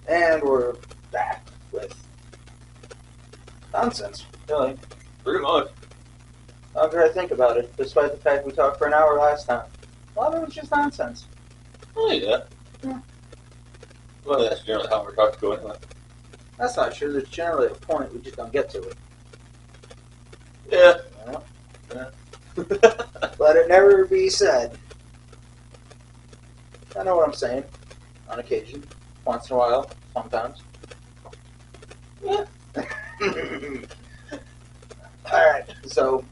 And we're back with nonsense, really. Pretty much. How could I think about it, despite the fact we talked for an hour last time? A lot of it was just nonsense. Oh, yeah. Well, that's generally how we're talking to anyway. That's not true. There's generally a point, we just don't get to it. Yeah. Yeah. Let it never be said. I know what I'm saying. On occasion. Once in a while. Sometimes. Yeah. Alright, so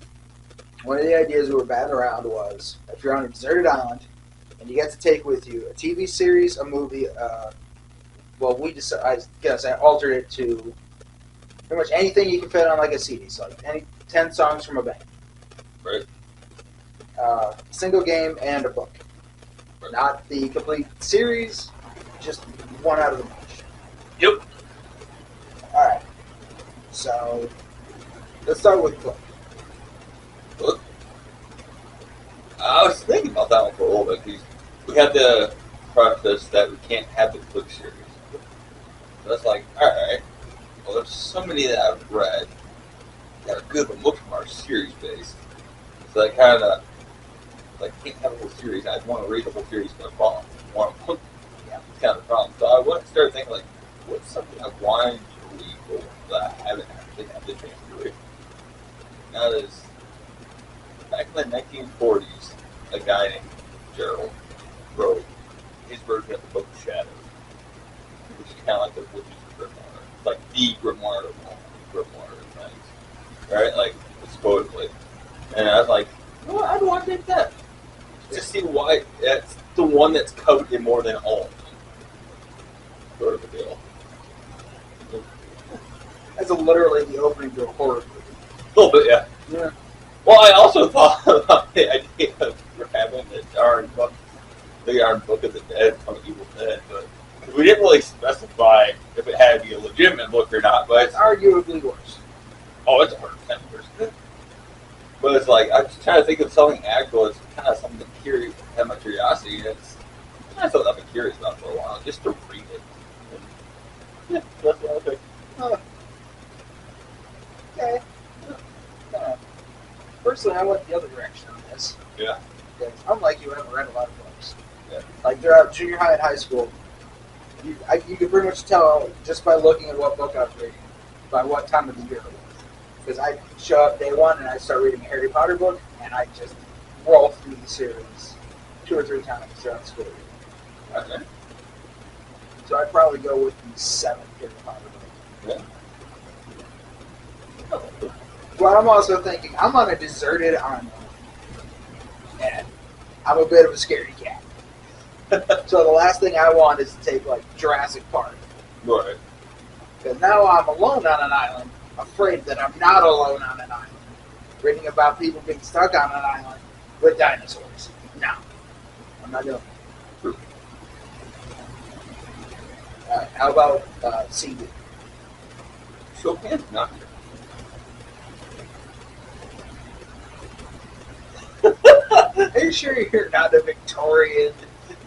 one of the ideas we were batting around was if you're on a deserted island and you get to take with you a TV series, a movie, I guess I altered it to pretty much anything you can fit on like a CD, so like any 10 songs from a band. Right. Single game and a book. Right. Not the complete series, just one out of the bunch. Yep. Alright, so let's start with book. Look. I was thinking about that one for a little bit because we had to process that we can't have the book series. So it's like, alright, well, there's so many that I've read that are good, but most of them are series based. So I kind of can't have a whole series. I want to read the whole series for a fall. Yeah, it's kind of the problem. So I went to start thinking, like, what's something I wanted to read that I haven't actually had the chance to read? Now, there's back in the 1940s, a guy named Gerald wrote his version of the Book of Shadows, which is kind of like the Witch's Grimoire. It's like the grimoire of all grimoire things, right? Like, supposedly. And I was like, well, I'd want to take that. Just see why it's the one that's covered in more than all of them. Sort of a deal. That's literally the opening to a horror movie. A little bit, yeah. Yeah. Well, I also thought about the idea of having the darn book of the Dead from Evil Dead, but we didn't really specify if it had to be a legitimate book or not. But It's arguably worse. oh, it's 100% worse. But it's like I'm just trying to think of something actual. It's kind of something that had my curiosity, and it's kind of something I've been curious about for a while, just to read it. And, yeah, that's what I think. Okay. Personally, I went the other direction on this. Yeah. Because unlike you, I haven't read a lot of books. Yeah. Like throughout junior high and high school, you could pretty much tell just by looking at what book I was reading, by what time of the year it was. Because I show up day one and I start reading a Harry Potter book, and I just roll through the series 2 or 3 times throughout the school year. Okay. So I'd probably go with the 7th Harry Potter book. Yeah. But I'm also thinking, I'm on a deserted island, and I'm a bit of a scaredy cat. So the last thing I want is to take, like, Jurassic Park. Right. Because now I'm alone on an island, afraid that I'm not alone on an island, reading about people being stuck on an island with dinosaurs. No. I'm not doing it. How about CD? Chopin's not here. Are you sure you're not a Victorian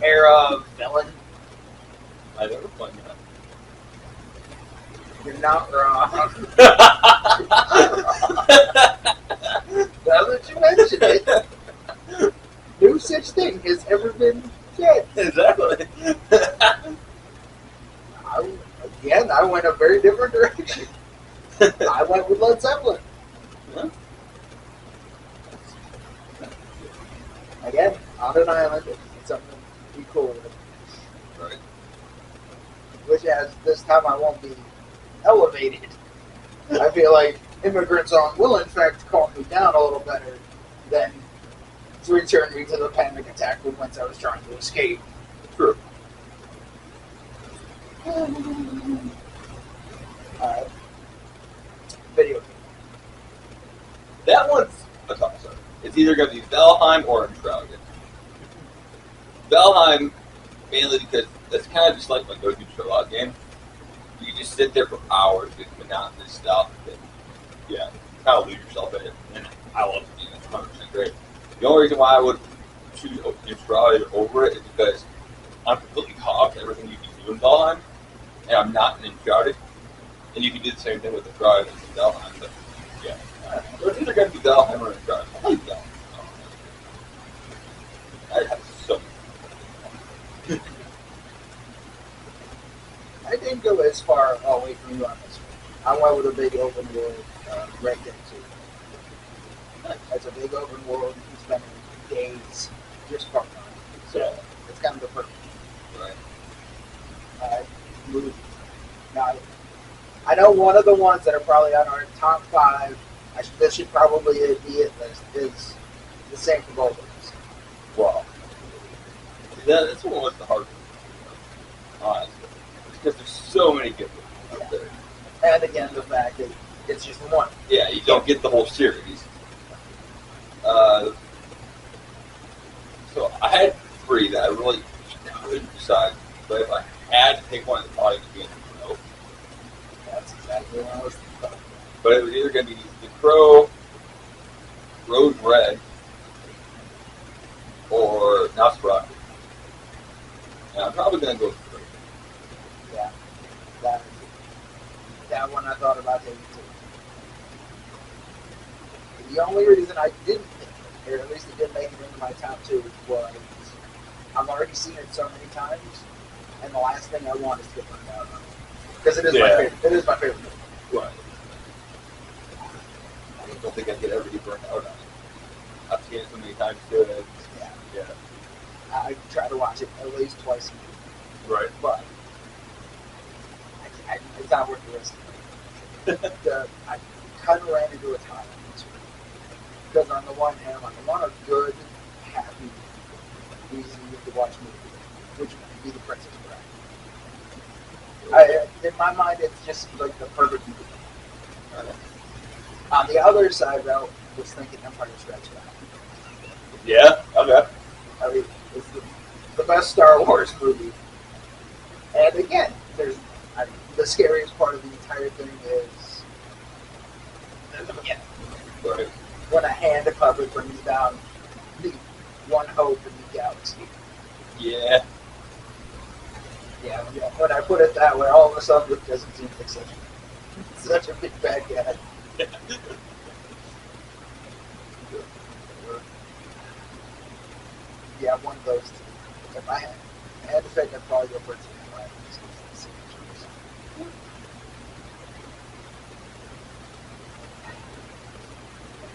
era villain? I never played that. You're not wrong. Now that you mention it, no such thing has ever been said. Exactly. I went a very different direction. I went with Led Zeppelin. Yeah. Again, on an island, it's something to be cool with. Right. Which, as this time I won't be elevated. I feel like Immigrant Song will, in fact, calm me down a little better than to return me to the panic attack from whence I was trying to escape. True. Alright. Video game. That one's a toss-up. It's either going to be Valheim or Enshrouded. Valheim, mainly because that's kind of just like my go-to Sherlock game. You can just sit there for hours doing monotonous stuff, and yeah, kind of lose yourself in it. And I love the game; it's 100% great. The only reason why I would choose Enshrouded over it is because I'm completely caught up to everything you can do in Valheim, and I'm not in Uncharted. And you can do the same thing with the Drive and the Valheim. But yeah, so it's either going to be Valheim or Uncharted. I like Valheim. I have so many. I didn't go as far away from you on this one. I went with a big open world Red Dead 2. It's a big open world. You spend days just fucking on it. So Yeah. it's kind of the perfect Right. movie. Now, I know one of the ones that are probably on our top 5. This should probably be it list is the same for both of us. Wow. That's one was the hard one. Honestly. Because there's so many good ones out there. And again, the fact that it's just one. Yeah, you don't get the whole series. So I had 3 that I really couldn't decide. But if I had to pick one, it'd probably be The Crow. That's exactly what I was thinking about. But it was either going to be The Crow, Road Red, or Nosferatu. And I'm probably going to go with The Crow. Yeah. That one I thought about taking too. The only reason I didn't pick it, or at least it didn't make it into my top 2, was I've already seen it so many times, and the last thing I want is to get burned out on it. Because it is my favorite. It is my favorite movie. Right. I don't think I could ever get burned out on it. I've seen it so many times too. Yeah. Yeah. I try to watch it at least twice a week, Right. but it's not worth the risk. I kind of ran into a time on this one. Because on the one hand, I want a good, happy reason to watch movies, which would be The Princess Bride. In my mind, it's just like the perfect movie. On the other side, though, I was thinking Empire Strikes Back. Yeah. Okay. I mean, it's the best Star Wars movie. And again, the scariest part of the entire thing is the beginning. Right. When a hand of puppet brings down the one hope in the galaxy. Yeah. Yeah. When I put it that way, all of a sudden it doesn't seem like such a big bad guy. Yeah, one of those two. If I had to pick, I'd probably go for Princess Bride.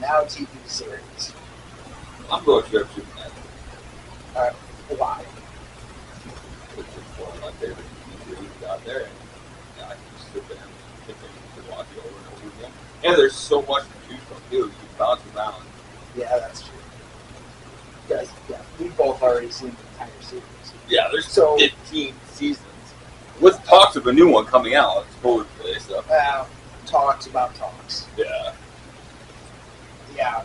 Now TV series. I'm going to Sheriff Superman. Why? Which is one of my favorite TV series out there. And I can just sit there and continue to watch it over and over again. And there's so much to choose from too. You can bounce around. Yeah, that's true. Guys, yeah, we've both already seen the entire series. Yeah, there's So- 15 seasons. With talks of a new one coming out, supposedly. So Talks about talks. yeah. Yeah.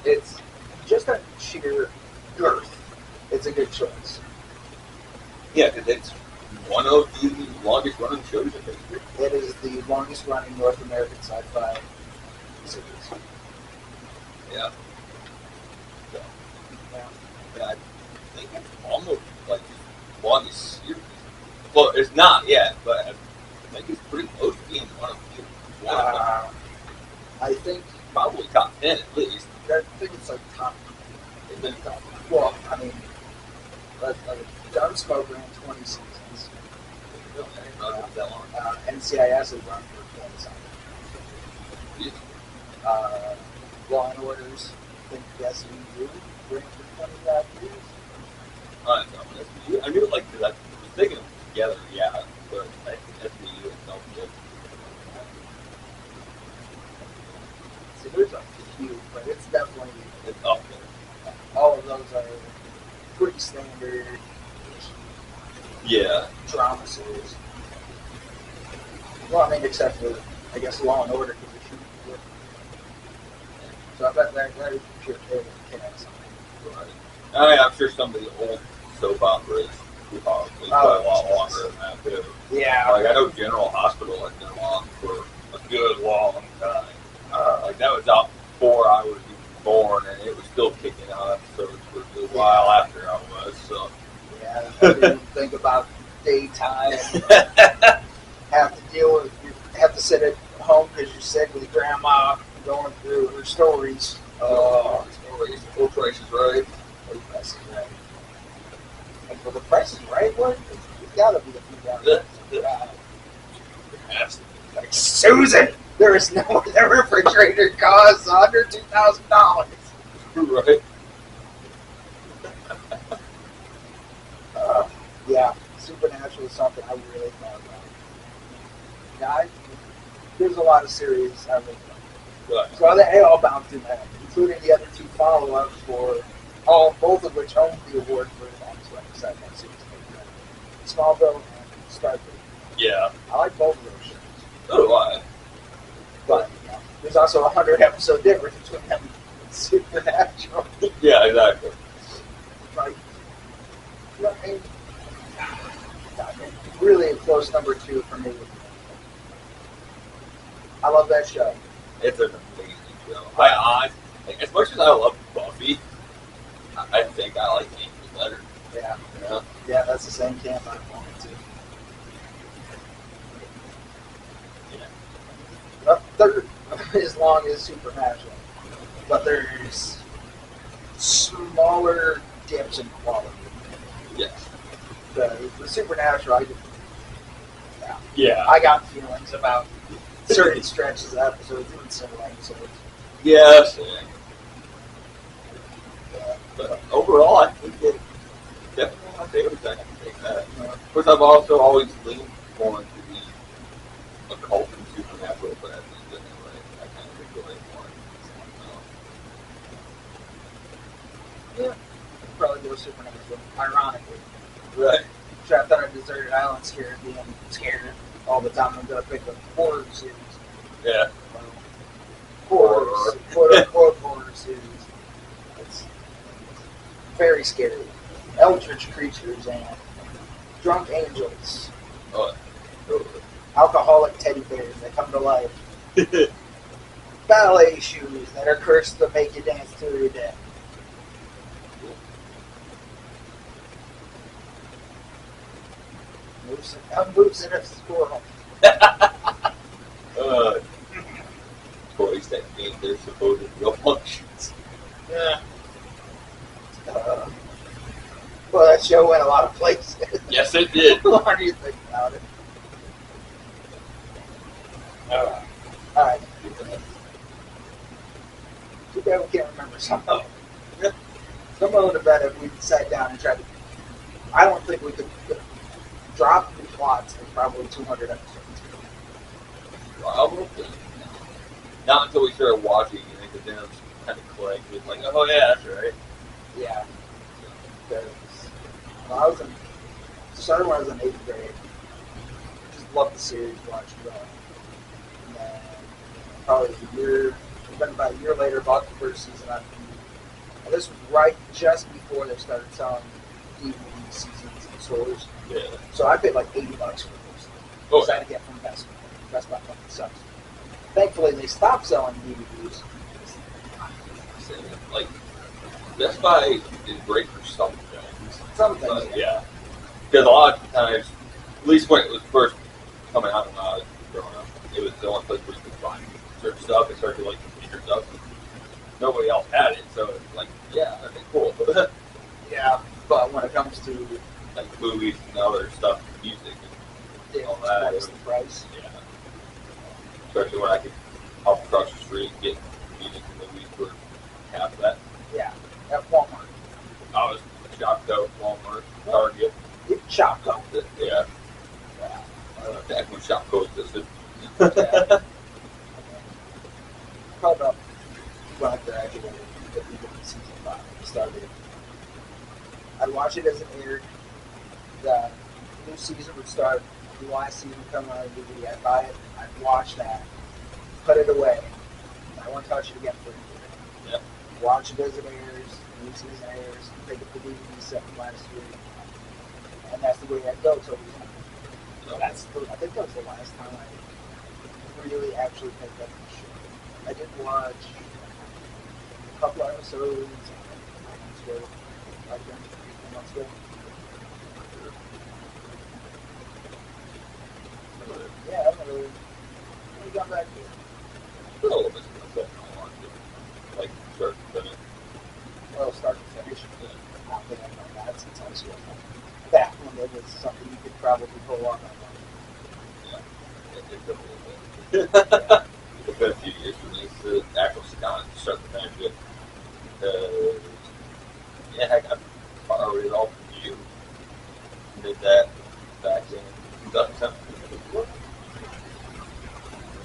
It's just a sheer girth. It's a good choice. Yeah, because it's one of the longest running shows in history. It is the longest running North American sci-fi series. Yeah. So, Yeah. yeah, I think it's almost like the longest series. Well, it's not yet, but I think it's pretty close to being one of the I think probably top 10 at least. it's like top. It's been top. Well, I mean, Gunsmoke ran 20 seasons. I didn't know it was that long. NCIS has run for 20 something. Law and Orders, I think the SVU ran for 25 years. I knew it like, because I was thinking of them together, yeah, but I think SBU itself did. See, there's a few, but it's definitely, It's up there. all of those are pretty standard Yeah. drama series. Well, I mean, except for, I guess, Law and Order, because they're shooting for it. So I bet that is pure chaos. Right. I mean, I'm sure some of the old soap operas probably quite a lot longer than that, too. Yeah. Like, I know General Hospital has been on for a good long time. Like, that was out before I was even born, and it was still kicking out episodes for a while after I was, so. Yeah, I didn't think about daytime. Have to sit at home because you're sick with grandma going through her stories. Stories. Full Price is Right. The Price is Right. And for The Price is Right one, it's got to be the few down. Like, Susan, there is no way the refrigerator costs under $2,000. Right. Yeah, Supernatural is something I really thought about. There's a lot of series I really love. Right. So they all bounced in that, including the other two follow-ups both of which owned the award for the longest running sci-fi series. Smallville and Stargate. Yeah. I like both of those shows. So do I. But there's also a 100-episode difference between them and Supernatural. Yeah, exactly. Like, really a close number 2 for me. I love that show. It's an amazing show. As much as I love Buffy, I think I like Angel better. Yeah. You know? Yeah, that's the same camp I'm on too. Yeah. A third as long as Supernatural. But there's smaller dips in quality. Yes. The Supernatural, Yeah. I got feelings about certain stretches of episodes, even several episodes. Yes. But overall, I think it's definitely my favorite. I can take that. Of course, I've also always leaned more into the occult and supernatural, but I think anyway, I kind of enjoy it more. Yeah. Probably go Supernatural, ironically. Right. Trapped on a deserted island, scared, being scared all the time. I'm going to pick a horror series. Yeah. Horror. Quote-unquote horror series. It's very scary. Eldritch creatures and drunk angels. Oh, totally. Alcoholic teddy bears that come to life. Ballet shoes that are cursed to make you dance till you're dead. Moves in a squirrel. Toys that gain their supposed real functions. Yeah. Well, that show went a lot of places. Yes, it did. What do you think about it? Alright. Too bad we can't remember some of them. Some of them would have been if we sat down and tried to. I don't think we could drop the plots in probably 200 episodes. Probably. Not until we started watching it, because then it was kind of collected. Like, oh yeah, that's right. Yeah. Because I started when I was in 8th grade. Just loved the series, watched it all. And then probably about a year later, bought the first season on DVD. And this was right just before they started selling DVD seasons in stores. Yeah. So I paid like $80 for those. Oh, I had to get from Best Buy. Best Buy fucking sucks. Thankfully, they stopped selling DVDs. like Best Buy is great for some things. Some things, Yeah. Because a lot of times, at least when it was first coming out when I was growing up, it was the only place where you could find certain stuff, especially like computer stuff. Nobody else had it, so it's like, yeah, okay, cool. Yeah, but when it comes to like movies and other stuff, music and all that, what's the price? yeah. Especially when I could hop across the street and get music and movies for half of that. Yeah, at Walmart. I was shocked though, Walmart, Target. Shopko. Yeah. Yeah. Back when Shopko existed. Yeah. Probably about when I graduated, the beginning of season 5 started. I'd watch it as it aired. The new season would start. The last season would come out on DVD. I'd buy it. I'd watch that. Put it away. I won't touch it again for a year. Yep. Watch it as it airs. New season airs. Pick up the DVD set from last year. And that's the way I'd go till the end. I think that was the last time I really actually picked up the show. I did watch a couple of episodes months ago. not that good. There's a little bit of stuff I want to like start to finish. Well, start to finish. I don't think I've done that since high school. That one, it was something you could probably pull off. Yeah, it took a little bit. It's been a few years for me to actually sit down and start to finish it. Yeah, heck, I borrowed it all from you. Did that back in 2010.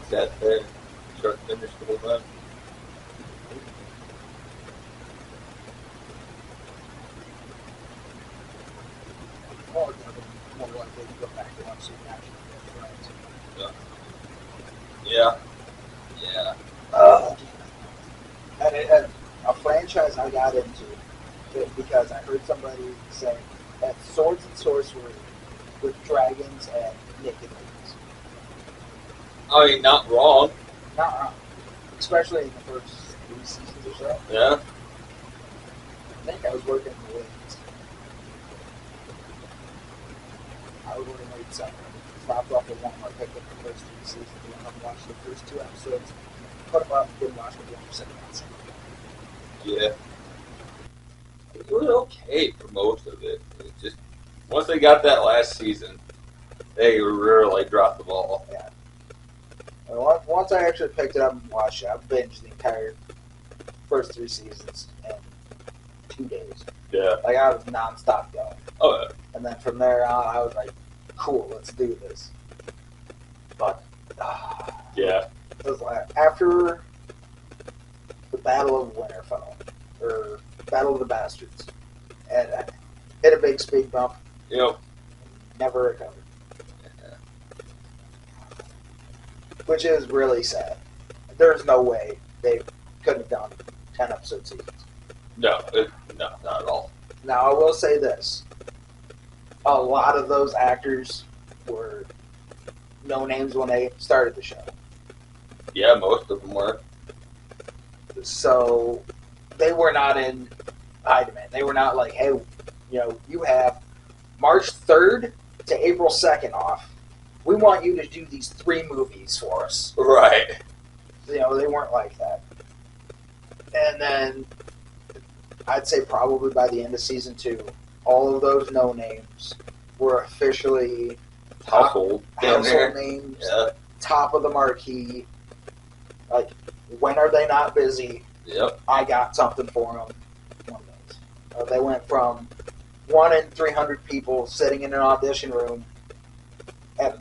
Sat there, start to finish the whole time. More likely to go back to watch Supernatural with friends. Yeah. Yeah. And a franchise I got into because I heard somebody say that swords and sorcery with dragons and naked ladies. I mean, not wrong. Not wrong. Especially in the first 3 seasons or so. Yeah. I think I was working late. I was working late Sunday. Stopped off at Walmart, picked up the first 3 seasons, went home, watched the first 2 episodes, put them up, didn't watch the one for 7 months. Yeah. It was okay for most of it. It just once they got that last season, they really dropped the ball. Yeah. And once I actually picked it up and watched it, I binged the entire first 3 seasons in 2 days. Yeah. Like, I was nonstop going. Oh, yeah. And then from there on, I was like, cool, let's do this. But, Yeah. it was like, after the Battle of Winterfell, or Battle of the Bastards, and I hit a big speed bump, Yep. never recovered. Which is really sad. There's no way they could have done 10 episode seasons. No, not at all. Now, I will say this. A lot of those actors were no names when they started the show. Yeah, most of them were. So, they were not in high demand. They were not like, hey, you have March 3rd to April 2nd off. We want you to do these 3 movies for us. Right. They weren't like that. And then, I'd say probably by the end of season 2, all of those no names were officially Household names, Yeah. top of the marquee. Like, when are they not busy? Yep. I got something for them. One of those. They went from 1 in 300 people sitting in an audition room, and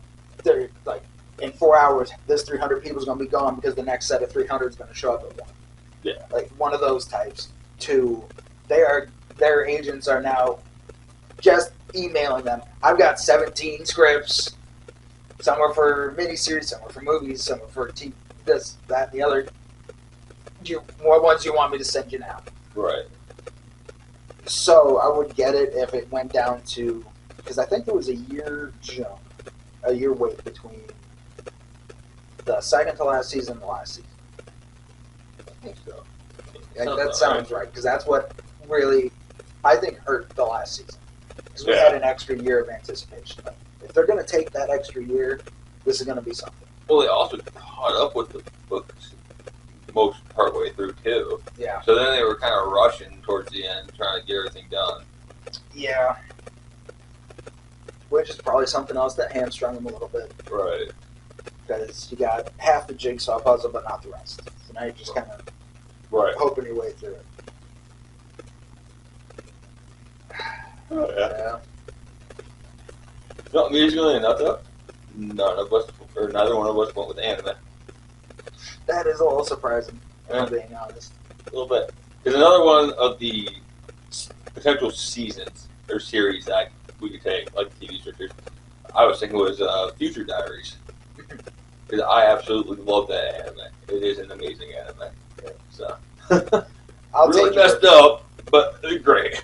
they're like, in 4 hours, this 300 people is going to be gone because the next set of 300 is going to show up at 1. Yeah. Like, one of those types. 2, their agents are now just emailing them. I've got 17 scripts. Some are for miniseries, some are for movies, some are for TV, this, that, and the other. What ones you want me to send you now? Right. So I would get it if it went down to, because I think there was a year wait between the second to last season and the last season. I think so. That sounds right, because that's what really, I think, hurt the last season. Because we had an extra year of anticipation. Like, if they're going to take that extra year, this is going to be something. Well, they also caught up with the books most partway through, too. Yeah. So then they were kind of rushing towards the end, trying to get everything done. Yeah. Which is probably something else that hamstrung them a little bit. Right. Because you got half the jigsaw puzzle, but not the rest. So now you're just kind of hoping your way through it. Oh, yeah. No, amusingly enough, though, neither one of us went with anime. That is a little surprising, if I'm being honest. A little bit. Because another one of the potential seasons or series that we could take, like TV series, I was thinking was Future Diaries. Because I absolutely love that anime. It is an amazing anime. So, I'll really take messed up, but great.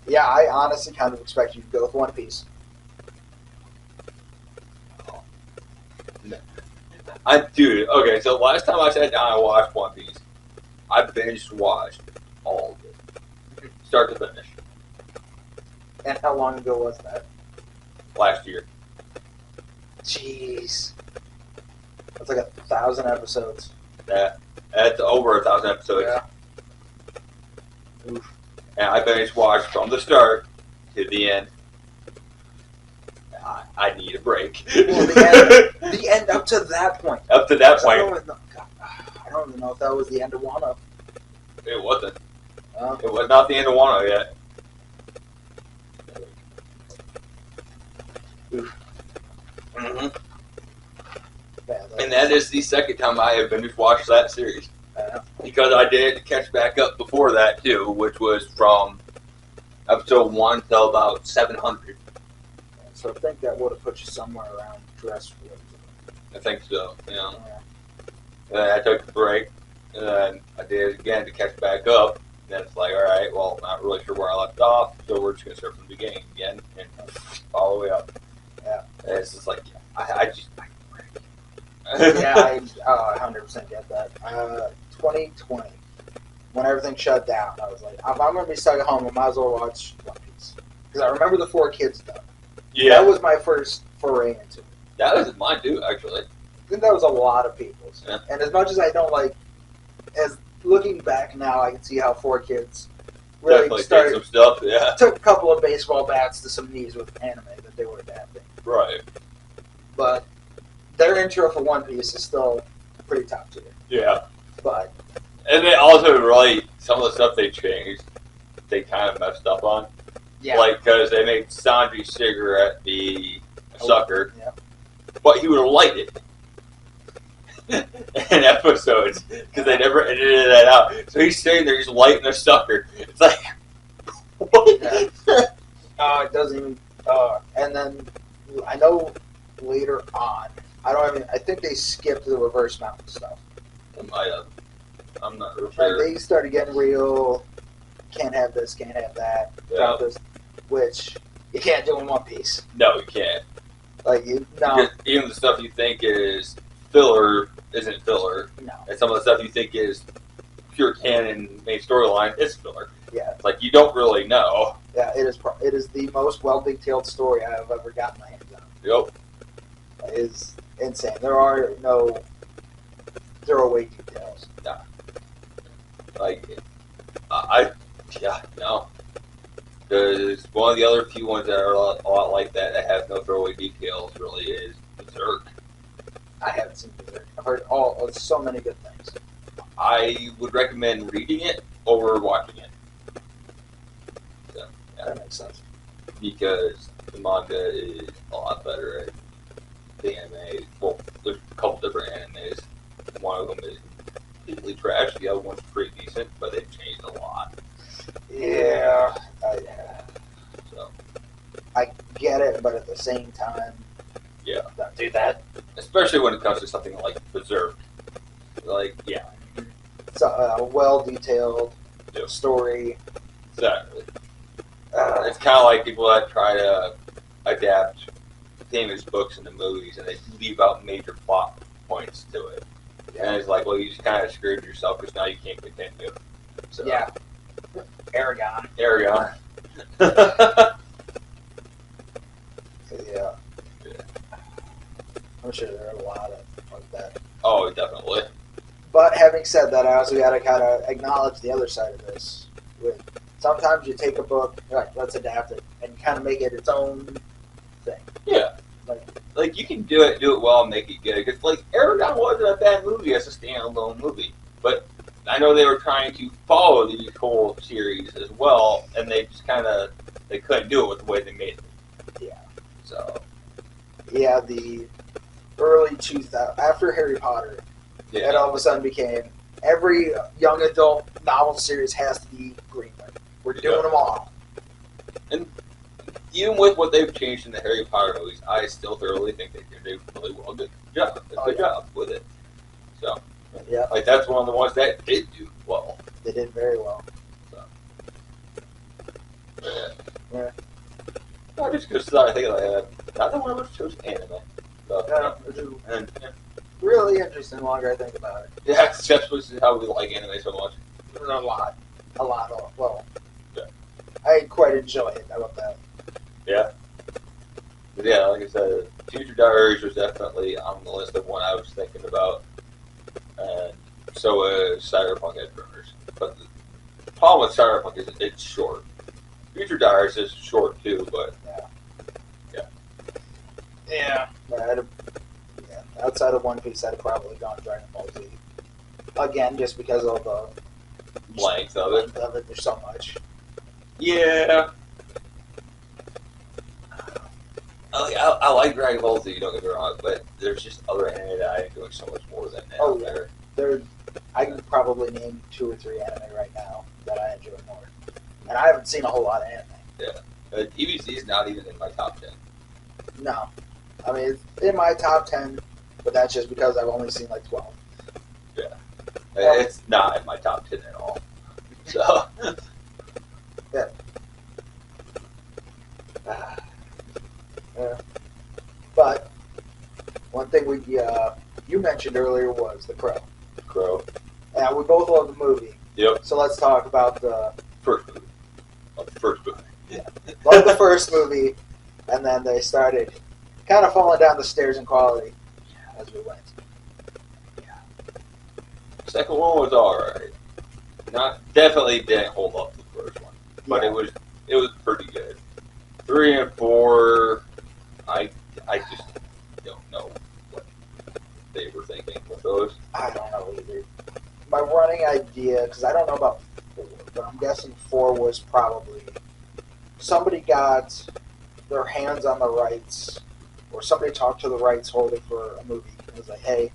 Yeah, I honestly kind of expect you to go with One Piece. Dude, okay, so last time I sat down and watched One Piece, I binge watched all of it. Start to finish. And how long ago was that? Last year. Jeez. It's like 1,000 episodes. That's over 1,000 episodes. Yeah. And I finished watched from the start to the end. I need a break. Well, the end up to that point. Up to that point. I don't even know if that was the end of Wano. It wasn't. It was not the end of Wano yet. Mm-hmm. And that is the second time I have binge watched that series. Because I did catch back up before that too, which was from episode 1 till about 700. So I think that would have put you somewhere around Dresswood. I think so, yeah. And then I took a break, and then I did it again to catch back up. And then it's like, all right, well, I'm not really sure where I left off, so we're just going to start from the beginning again and all the way up. Yeah. And it's just like, I just... Yeah, I 100% get that. 2020, when everything shut down, I was like, if I'm going to be stuck at home, I might as well watch One Piece. Because I remember the 4 Kids stuff. Yeah. That was my first foray into it. That was mine too, actually. I think that was a lot of people's. Yeah. And as much as I don't like, as looking back now, I can see how 4 Kids really Definitely started. some stuff, yeah. Took a couple of baseball bats to some knees with anime that they were adapting. Right. But their intro for One Piece is still pretty top tier. Yeah. But and they also really, some of the stuff they changed, they kind of messed up on. yeah, Like, because they made Sanji's cigarette be a sucker, yeah. but he would light it in episodes, because they never edited that out. So he's sitting there, he's lighting a sucker. It's like, what? Yeah. It doesn't even. And then I know later on, I think they skipped the reverse mountain stuff. I'm not real Like sure. they started getting real. Can't have this. Can't have that. Yeah. This, which you can't do in One Piece. No, you can't. Like no, Because even the stuff you think is filler isn't filler. no. And some of the stuff you think is pure canon main storyline is filler. Yeah, It's like, you don't really know. yeah. It is. It is the most well detailed story I have ever gotten my hands on. Yep. It is insane. There are no throwaway details. Like, no. There's one of the other few ones that are a lot like that have no throwaway details, really, is Berserk. I haven't seen Berserk. I've heard so many good things. I would recommend reading it over watching it. So, yeah. That makes sense. Because the manga is a lot better at the anime. Well, there's a couple different animes. One of them is completely trash. The other one's pretty decent, but they've changed a lot. Yeah, So, I get it, but at the same time, yeah. don't do that. Especially when it comes to something like Berserk. Like, yeah. It's a well-detailed Yep. story. Exactly. It's kind of like people that try to adapt famous books into movies and they leave out major plot points to it. And it's like, well, you just kind of screwed yourself because now you can't continue. So, Yeah. Aragon. Aragon. Yeah. I'm sure there are a lot of like that. Oh, definitely. But having said that, I also got to kind of acknowledge the other side of this. Sometimes you take a book, right, let's adapt it, and kind of make it its own thing. Yeah. Like you can do it well, and make it good. Because like Aragon wasn't a bad movie as a standalone movie, but I know they were trying to follow the whole series as well, and they just they couldn't do it with the way they made it. Yeah. So. Yeah, the early 2000s, after Harry Potter, Yeah. it all of a sudden became every young adult novel series has to be greenlit. We're doing them all. And even with what they've changed in the Harry Potter movies, I still thoroughly think they did a really good job with it. So, Yeah, like that's one of the ones that did do well. they did very well. So, Yeah. I just because I think like not the one I would have chosen anime. So, Yeah, it's a and really interesting the longer I think about it. yeah, that's how we like anime so much. There's a lot. Well, Yeah. I quite enjoy it. How about that? Yeah. But yeah, like I said, Future Diaries was definitely on the list of one I was thinking about, and so is Cyberpunk Edge Runners. But the problem with Cyberpunk is it's short. Future Diaries is short too, but yeah. Outside of One Piece, I'd have probably gone Dragon Ball Z. Again, just because of the length of it. There's so much. Yeah. I like Dragon Ball Z, don't get me wrong, but there's just other anime that I enjoy so much more than that. Oh, yeah. I can probably name 2 or 3 anime right now that I enjoy more. And I haven't seen a whole lot of anime. Yeah. DBZ is not even in my top 10. No. I mean, it's in my top 10, but that's just because I've only seen like 12. Yeah. It's not in my top 10 at all. So. Yeah. But one thing you mentioned earlier was The Crow. Crow. And we both love the movie. Yep. So let's talk about the first movie. The first movie. Yeah. Love the first movie, and then they started kind of falling down the stairs in quality as we went. Yeah. Second one was alright. Definitely didn't hold up to the first one, but it was pretty good. 3 and 4, I just don't know what they were thinking with those. I don't know either. My running idea, because I don't know about 4, but I'm guessing 4 was probably somebody got their hands on the rights, or somebody talked to the rights holder for a movie and was like, hey,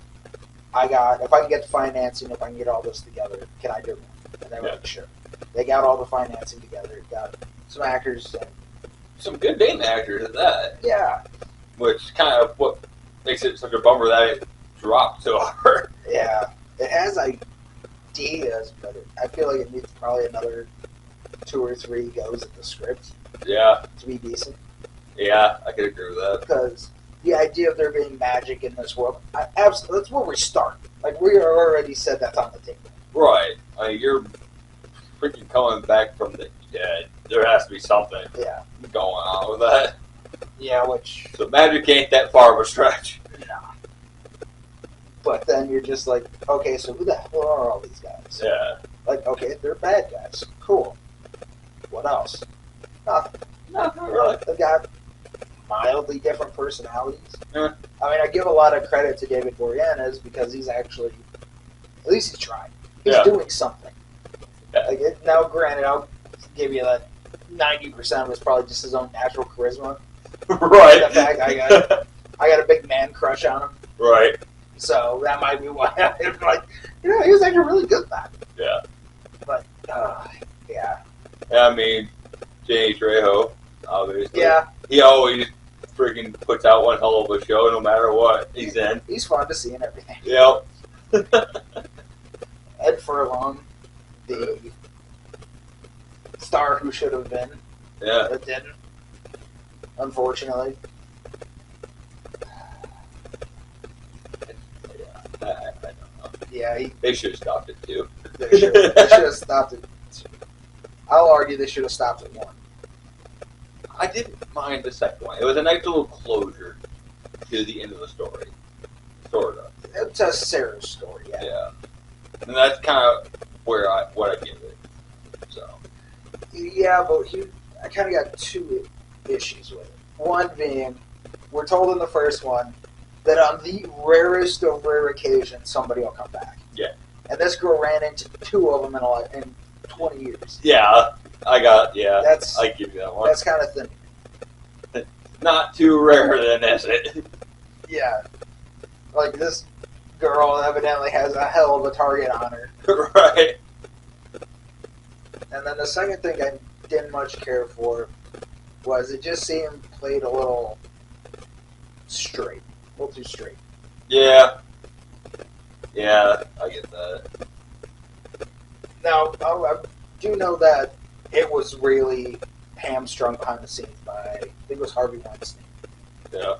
if I can get the financing, if I can get all this together, can I do it? And they were like, sure. They got all the financing together, got some actors. Some good name actors at that. Yeah. Which kind of what makes it such a bummer that it dropped so hard. Yeah. It has ideas, but I feel like it needs probably another 2 or 3 goes at the script. Yeah. To be decent. Yeah, I could agree with that. Because the idea of there being magic in this world, that's where we start. Like, we already said that's on the table. Right. You're freaking coming back from the dead. There has to be something going on with that. Yeah, which... So magic ain't that far of a stretch. Nah. But then you're just like, okay, so who the hell are all these guys? Yeah. Like, okay, they're bad guys. Cool. What else? Nothing. Nothing really. They've got mildly different personalities. Yeah. I mean, I give a lot of credit to David Boreanaz because he's actually, at least he's trying. He's doing something. Yeah. Like, now, granted, I'll give you that 90% was probably just his own natural charisma. Right. The fact I got a big man crush on him. Right. So that might be why I'm like, he was actually really good at that. Yeah. But, yeah. I mean, Jenny Trejo, obviously. Yeah. He always freaking puts out one hell of a show no matter what he's in. He's fun to see and everything. Yep. Ed Furlong, the star who should have been. Yeah. But didn't. Unfortunately. I don't know. Yeah, they should have stopped it too. They should have stopped it. I'll argue they should have stopped at 1. I didn't mind the second one. It was a nice little closure to the end of the story. Sort of. It's a Sarah's story, yeah. Yeah. And that's kind of what I give it. So. Yeah, but I kind of got 2 issues with it. One being, we're told in the first one that on the rarest of rare occasions, somebody will come back. Yeah. And this girl ran into 2 of them in 20 years. Yeah, I give you that one. That's kind of thin. Not too rare then, is it? Yeah. Like, this girl evidently has a hell of a target on her. Right. And then the second thing I didn't much care for was it just seemed played a little straight. A little too straight. Yeah. Yeah, I get that. Now, I do know that it was really hamstrung behind the scenes by, I think it was Harvey Weinstein. Yeah.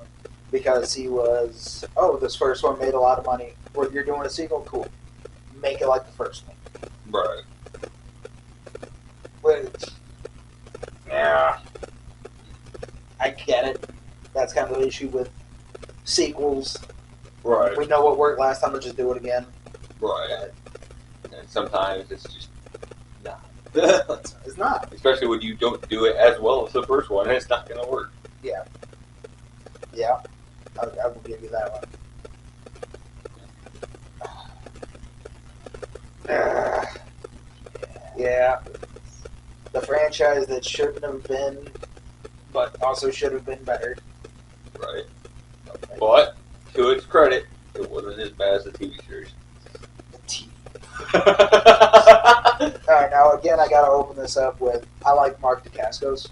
Because he was, this first one made a lot of money. Or you're doing a sequel, cool. Make it like the first one. Right. Which, yeah, I get it. That's kind of the issue with sequels. Right. We know what worked last time, we'll just do it again. Right. And sometimes it's just not. It's not. Especially when you don't do it as well as the first one, it's not going to work. Yeah. Yeah. I will give you that one. Yeah. The franchise that shouldn't have been, but also should have been better. Right. But, to its credit, it wasn't as bad as the TV series. The TV. Alright, now again, I gotta open this up with, I like Mark Dacascos.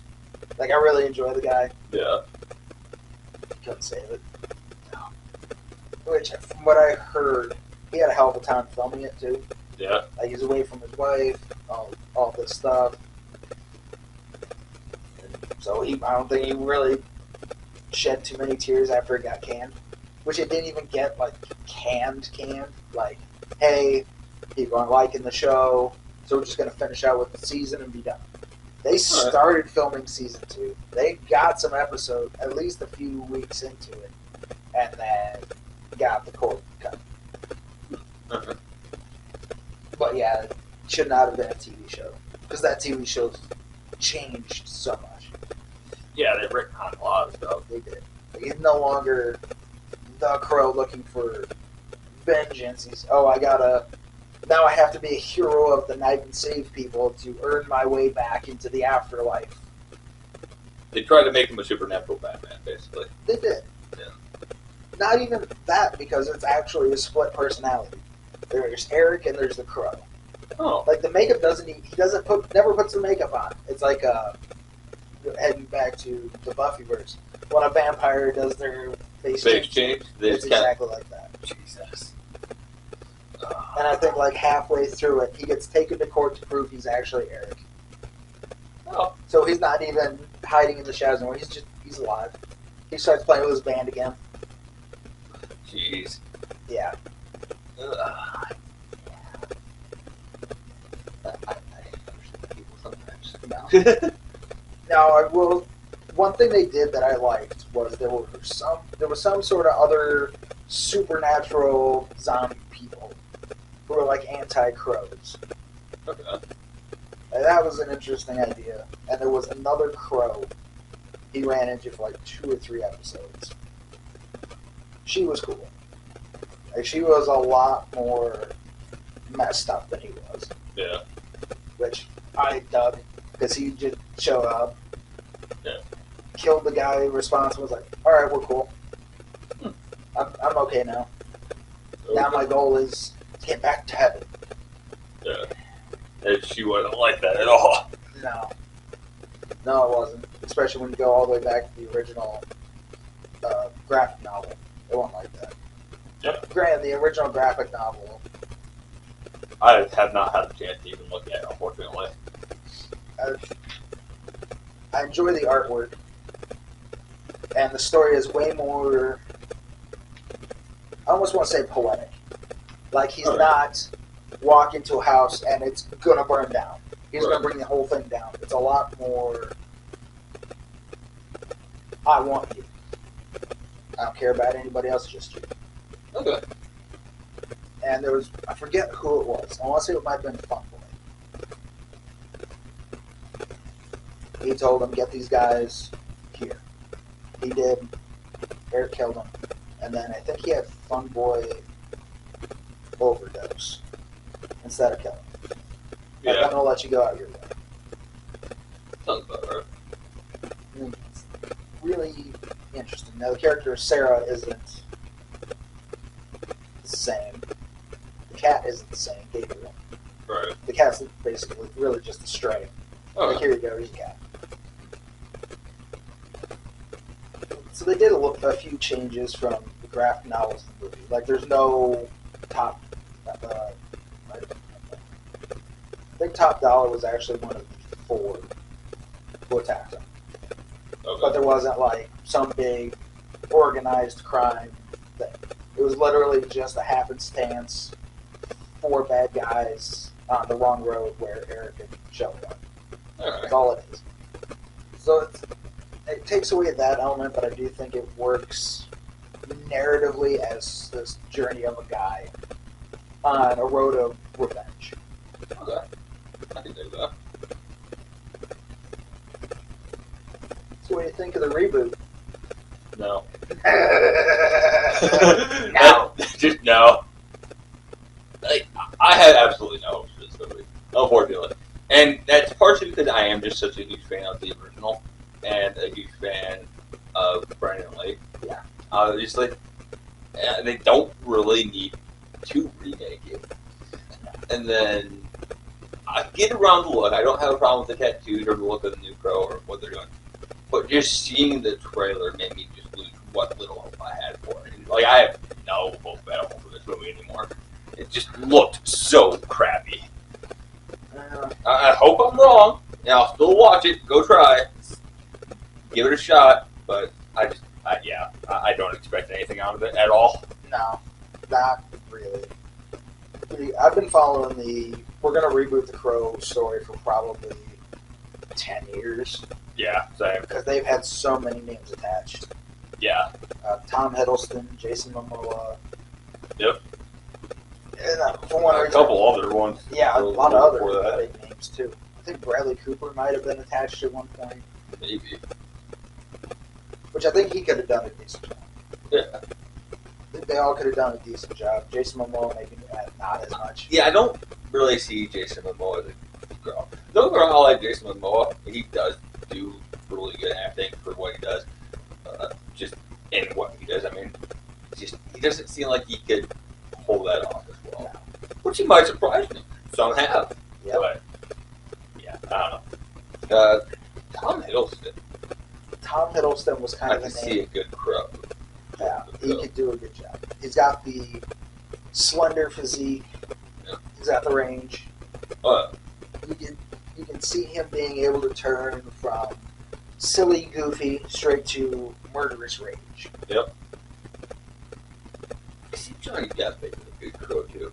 Like, I really enjoy the guy. Yeah. Couldn't save it. Which, from what I heard, he had a hell of a time filming it, too. Yeah. Like, he's away from his wife, all this stuff. So I don't think he really shed too many tears after it got canned. Which it didn't even get, like, canned. Like, hey, people aren't liking the show, so we're just going to finish out with the season and be done. They started filming season 2. They got some episodes, at least a few weeks into it, and then got the cord cut. Uh-huh. But yeah, it should not have been a TV show. Because that TV show's changed so much. Yeah, they've written on a lot of stuff. They did. Like, he's no longer the Crow looking for vengeance. He's, now I have to be a hero of the night and save people to earn my way back into the afterlife. They tried to make him a supernatural Batman, basically. They did. Yeah. Not even that, because it's actually a split personality. There's Eric and there's the Crow. Oh. Like, the makeup never puts the makeup on. It's like, heading back to the Buffyverse. When a vampire does their face change, it's exactly like that. Jesus. And I think like halfway through it, he gets taken to court to prove he's actually Eric. Oh. So he's not even hiding in the shadows anymore. He's alive. He starts playing with his band again. Jeez. Yeah. I understand people sometimes. No. Now, one thing they did that I liked was there was some sort of other supernatural zombie people who were like anti-crows. Okay. And that was an interesting idea. And there was another crow he ran into for like 2 or 3 episodes. She was cool. Like, she was a lot more messed up than he was. Yeah. Which I dug, because he just showed up, Yeah. killed the guy responsible, was like, alright, we're cool. I'm okay now. Okay. Now my goal is to get back to heaven. Yeah. And she wasn't like that at all. No. No, it wasn't. Especially when you go all the way back to the original graphic novel. It wasn't like that. Yep. Granted, the original graphic novel, I have not had a chance to even look at it, unfortunately. I enjoy the artwork. And the story is way more, I almost want to say poetic. Like, he's not walk into a house and it's going to burn down. He's going to bring the whole thing down. It's a lot more, I want you. I don't care about anybody else, just you. Okay. And there was, I forget who it was. I want to say it might have been Funboy. He told him, get these guys here. He did. Eric killed him. And then I think he had Funboy overdose instead of killing him. Yeah. Like, I'm going to let you go out your way. Sounds about right. I mean, it's really interesting. Now, the character Sarah isn't the same. The cat isn't the same, Gabriel. Right. The cat's basically really just a stray. Like, here you go, here's a cat. So they did a few changes from the graphic novels to the movie. Like, there's no top... I think Top Dollar was actually one of the 4 who attacked him. Okay. But there wasn't, like, some big organized crime thing. It was literally just a happenstance, 4 bad guys on the wrong road where Eric had showed up. Alright. That's all it is. So it takes away that element, but I do think it works narratively as this journey of a guy on a road of revenge. Okay. I can do that. So what do you think of the reboot? No. No. Just no. Like, I had absolutely no hopes for this movie. Unfortunately. And that's partially because I am just such a huge fan of the original and a huge fan of Brandon Lee. Yeah. Obviously. They don't really need to remake it. And then I get around the look. I don't have a problem with the tattoos or the look of the new Crow or what they're doing. But just seeing the trailer made me just lose what little hope I had for it. Like, I have no hope at all for this movie anymore. It just looked so crappy. I hope I'm wrong. Yeah, I'll still watch it. Go try. Give it a shot. But I don't expect anything out of it at all. No, not really. I've been following we're going to reboot the Crow story for probably 10 years. Yeah, same. Because they've had so many names attached. Yeah. Tom Hiddleston, Jason Momoa. Yep. And, a couple other ones. Yeah, a lot of other big names too. I think Bradley Cooper might have been attached at one point. Maybe. Which I think he could have done a decent job. Yeah. I think they all could have done a decent job. Jason Momoa maybe not as much. Yeah, I don't really see Jason Momoa as a girl. Don't get me wrong, I like Jason Momoa. He does do really good acting for what he does. Just in what he does. I mean, he doesn't seem like he could pull that off as well. No. Which he might surprise me. Some have. Yep. But, yeah, I don't know. Tom Hiddleston. Tom Hiddleston was kind I of can the see name. a good Crow. Yeah, he could do a good job. He's got the slender physique. Yeah. He's got the range. You can see him being able to turn from silly, goofy, straight to murderous rage. Yep. I see Johnny Depp making a good Crow too.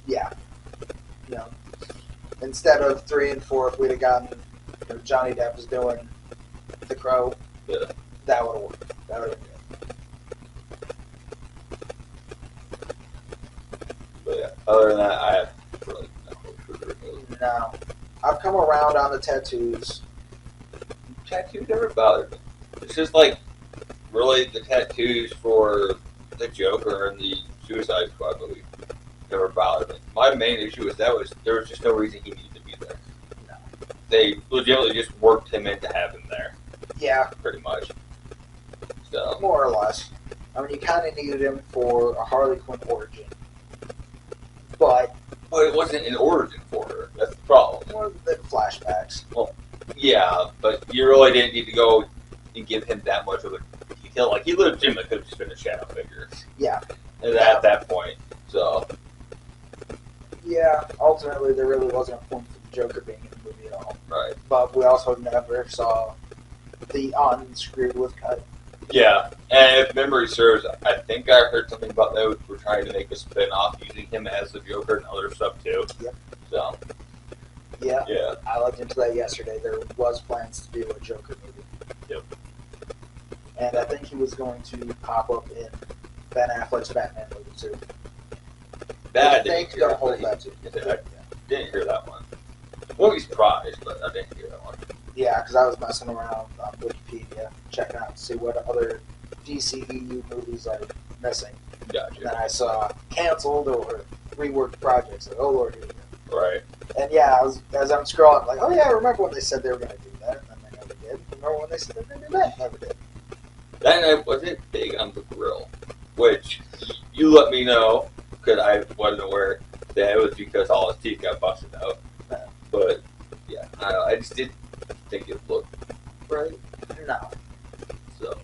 Yeah. You know, instead of 3 and 4, if we'd have gotten Johnny Depp was doing the Crow, Yeah. that would have worked. That would have been good. But yeah, other than that, I have really no hope for the movie. No. I've come around on the tattoos. Tattoos never bothered me. It's just like, really, the tattoos for the Joker and the Suicide Squad movie never bothered me. My main issue was there was just no reason he needed to be there. No. They legitimately just worked him in to have him there, Yeah, pretty much. So, more or less. I mean, you kind of needed him for a Harley Quinn origin. But it wasn't an origin for her. That's the problem. more than flashbacks. Yeah, but you really didn't need to go and give him that much of a detail. Like, he legitimately could have just been a shadow figure. Yeah. At that point. So, Yeah, ultimately there really wasn't a point for the Joker being in the movie at all. right. But we also never saw the unscrewed with cut. Yeah, and if memory serves, I think I heard something about that. We're trying to make a spin-off using him as the Joker and other stuff too. Yep. So, Yeah. yeah. I looked into that yesterday. There was plans to do a Joker movie. Yep. And I think he was going to pop up in Ben Affleck's Batman movie too. That I think don't hold that too. I didn't hear that one. I won't be surprised, but I didn't hear that one. Yeah, because I was messing around on Wikipedia, checking out to see what other DCEU movies are missing. Gotcha. And then I saw canceled or reworked projects. Like, oh Lord, here we go. Right. And yeah, as I'm scrolling, like, oh yeah, I remember when they said they were going to do that, and then they never did. Remember when they said they were going to do that? Never did. That night wasn't big on the grill, which you let me know because I wasn't aware that it was because all his teeth got busted out. But yeah, I don't know. I just didn't think it looked right. No. So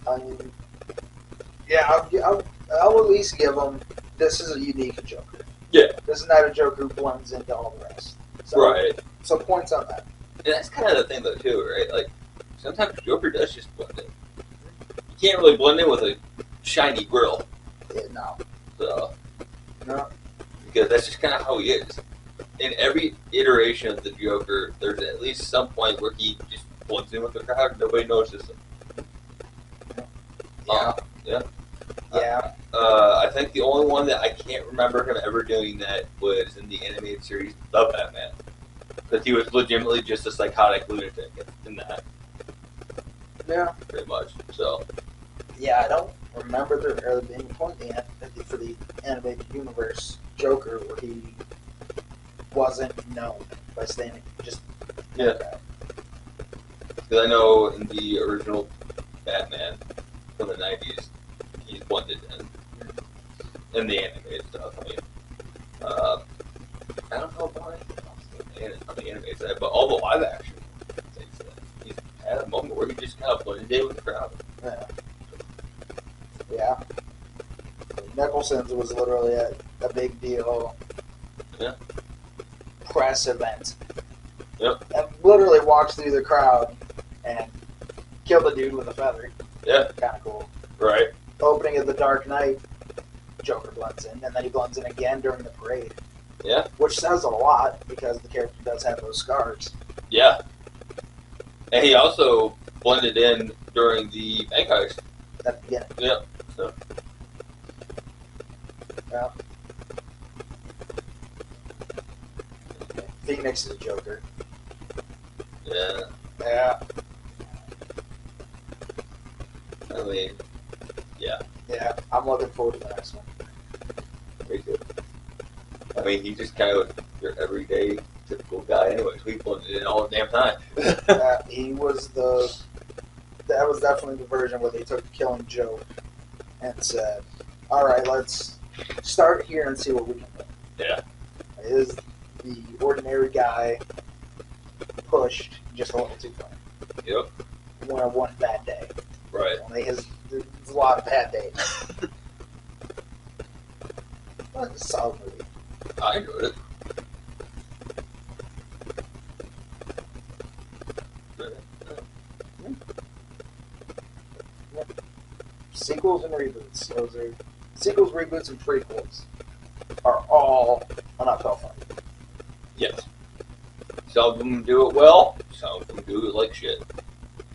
I mean, yeah, I'll at least give them, this is a unique Joker. yeah, This is not a Joker who blends into all the rest. So, right. So points on that. And that's kind of the thing though too, right? Like sometimes Joker does just blend in. You can't really blend in with a shiny grill. Yeah, no. So No. because that's just kind of how he is. In every iteration of the Joker, there's at least some point where he just blends in with the crowd and nobody notices him. Yeah. I think the only one that I can't remember him ever doing that was in the animated series The Batman. Because he was legitimately just a psychotic lunatic in that. Yeah. Pretty much. So. Yeah, I don't remember there being a point for the animated universe Joker where he wasn't known by staying just. Yeah. Because I know in the original Batman from the 90s, he's blended in the animated stuff. I mean, I don't know about anything on the animated side, but all the live action things, he's had a moment where he just kind of blended in with the crowd. Yeah. Yeah. Nicholson's was literally a big deal. Yeah. Press event. Yep. And literally walks through the crowd and killed a dude with a feather. Yeah. Kind of cool. Right. Opening of The Dark Knight, Joker blends in, and then he blends in again during the parade. Yeah. Which says a lot because the character does have those scars. Yeah. And he also blended in during the bank heist. At the beginning. Yeah. So. Yeah. Phoenix is a Joker. Yeah. Yeah. I mean, yeah. Yeah. I'm looking forward to the next one. Very good. I mean, he just kind of your everyday, typical guy anyways. We blended in all the damn time. He was that was definitely the version where they took the Killing Joke and said, all right, let's start here and see what we can do. Yeah. Is the ordinary guy pushed just a little too far? Yep. One bad day. Right. There's a lot of bad days. But it's a solid movie. I enjoyed it. Sequels and reboots. Those are sequels, reboots, and prequels are all an uphill fight. Yes. Some of them do it well. Some of them do it like shit.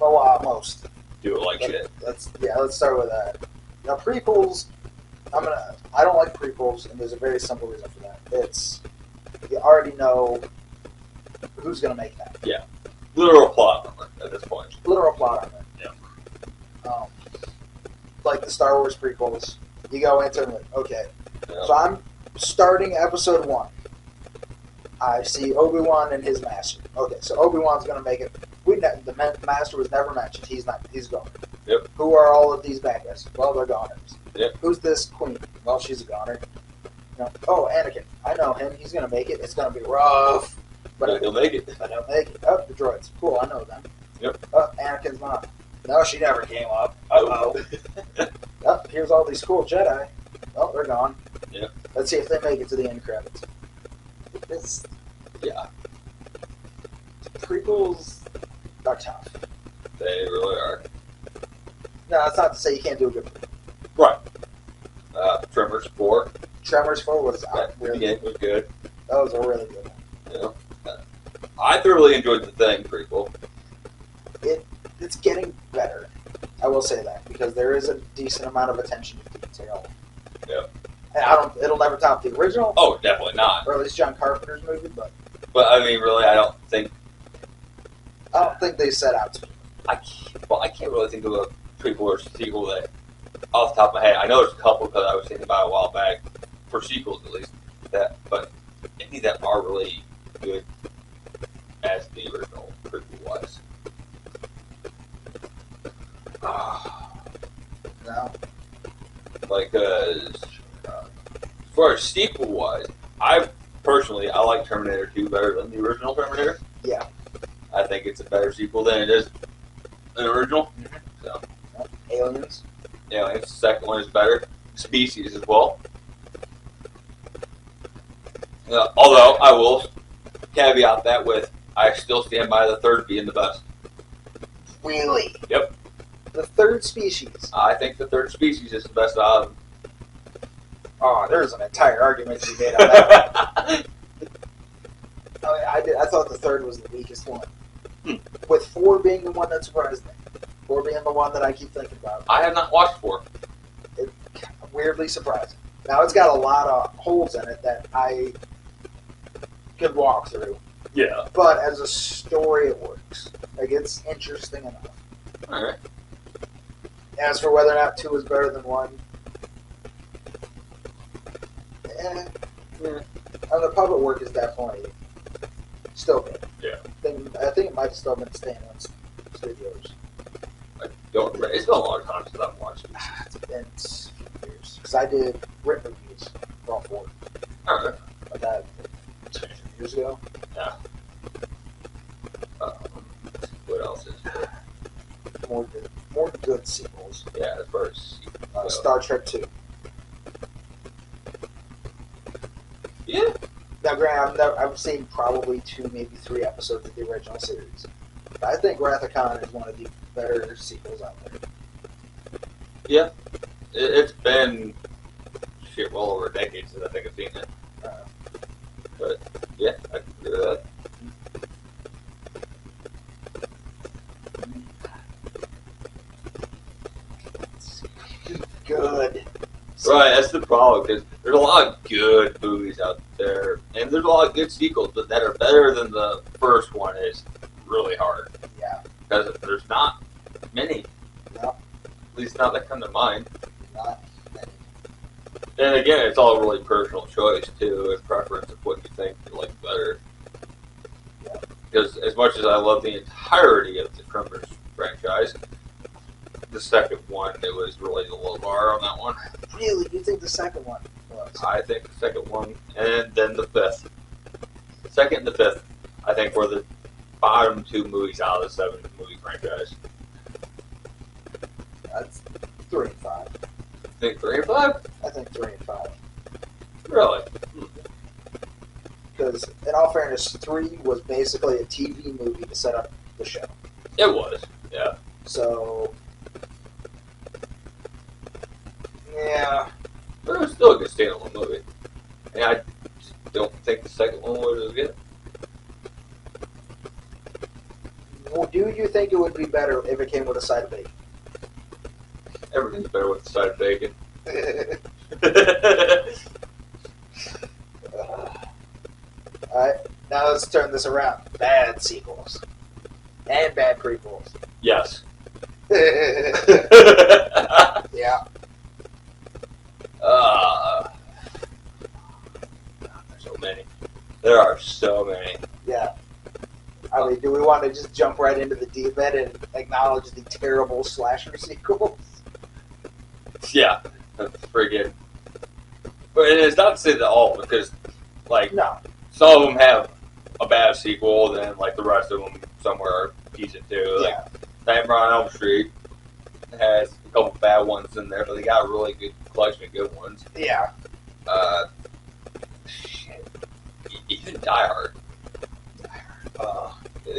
Most Do it like shit. Let's start with that. Now prequels, I don't like prequels, and there's a very simple reason for that. It's you already know who's gonna make that. Yeah. Literal plot armor at this point. Literal plot armor. Yeah. Like the Star Wars prequels, you go into it like, okay, Yeah. so I'm starting episode 1. I see Obi-Wan and his master. Okay, so Obi-Wan's gonna make it. The master was never mentioned. He's gone. Yep. Who are all of these bad guys? Well, they're goners. Yep. Who's this queen? Well, she's a goner. Oh, Anakin. I know him. He's gonna make it. It's gonna be rough. But he'll make it. But he'll make it. Oh, the droids. Cool, I know them. Yep. Oh, Anakin's mom. No, she never came up. Uh-oh. Oh, here's all these cool Jedi. Oh, they're gone. Yep. Let's see if they make it to the end credits. Yeah. Prequels are tough. They really are. No, that's not to say you can't do a good movie. Right. Tremors 4. Tremors 4 was That really was good. That was a really good one. Yeah. I thoroughly enjoyed the Thing prequel. It's getting better. I will say that because there is a decent amount of attention to detail. Yep. And it'll never top the original, Oh, definitely not. or at least John Carpenter's movie, but But I mean, really, I don't think they set out to. I can't really think of a prequel or sequel that, off the top of my head, I know there's a couple because I was thinking about it a while back, for sequels at least, but any that are really good as the original prequel was. No. Like, as far as sequel wise, I like Terminator 2 better than the original Terminator. Yeah. I think it's a better sequel than it is an original. So, Aliens. yeah, the second one is better. Species as well. Although I will caveat that with I still stand by the third being the best. Really? Yep. The third species. I think the third species is the best out of them. Oh, there's an entire argument to be made on that. I thought the third was the weakest one. With 4 being the one that surprised me. 4 being the one that I keep thinking about. I have not watched 4. It's weirdly surprising. Now, it's got a lot of holes in it that I could walk through. Yeah. But as a story, it works. Like, it's interesting enough. Alright. As for whether or not 2 is better than 1, yeah. The puppet work is definitely still good. Yeah. I think it might have still been staying on studios. I don't remember. It's been a long time since I've watched it. It's been a few years. Because I did written reviews for all 4. Alright. But that 2 years ago. Yeah. What else is there? More good sequels. Yeah, as far as Star Trek 2. Yeah. Now, granted, I've seen probably 2, maybe 3 episodes of the original series. But I think Wrath of Khan is one of the better sequels out there. Yeah. It's been well over a decade since I think I've seen it. But yeah, I can agree with that. Good. Right, that's the problem, because there's a lot of good movies out there, and there's a lot of good sequels, but that are better than the first one is really hard. Yeah. Because there's not many. No. At least not that come to mind. Not many. And again, it's all really personal choice, too, and preference of what you think you like better. Yeah. Because as much as I love the entirety of the Tremors franchise, the second one, it was really the low bar on that one. Really? You think the second one was? I think the second one, and then the fifth. Second and the fifth, I think, were the bottom 2 movies out of the 7 movie franchise. That's 3 and 5. I think 3 and 5? I think 3 and 5. Really? Because, in all fairness, 3 was basically a TV movie to set up the show. It was, yeah. So, yeah. But it was still a good standalone movie. And I just don't think the second one was as good. Well, do you think it would be better if it came with a side of bacon? Everything's better with the side of bacon. Alright, now let's turn this around. Bad sequels. And bad prequels. Yes. Yeah. There's so many. There are so many. Yeah. I mean, do we want to just jump right into the deep end and acknowledge the terrible slasher sequels? Yeah. That's friggin'. But it's not to say that all, because, like, No. some of them have a bad sequel, then, like, the rest of them somewhere are decent too. Like, Yeah. Nightmare on Elm Street has a couple bad ones in there, but they got a really good collection of good ones. Yeah. Shit. Even Die Hard.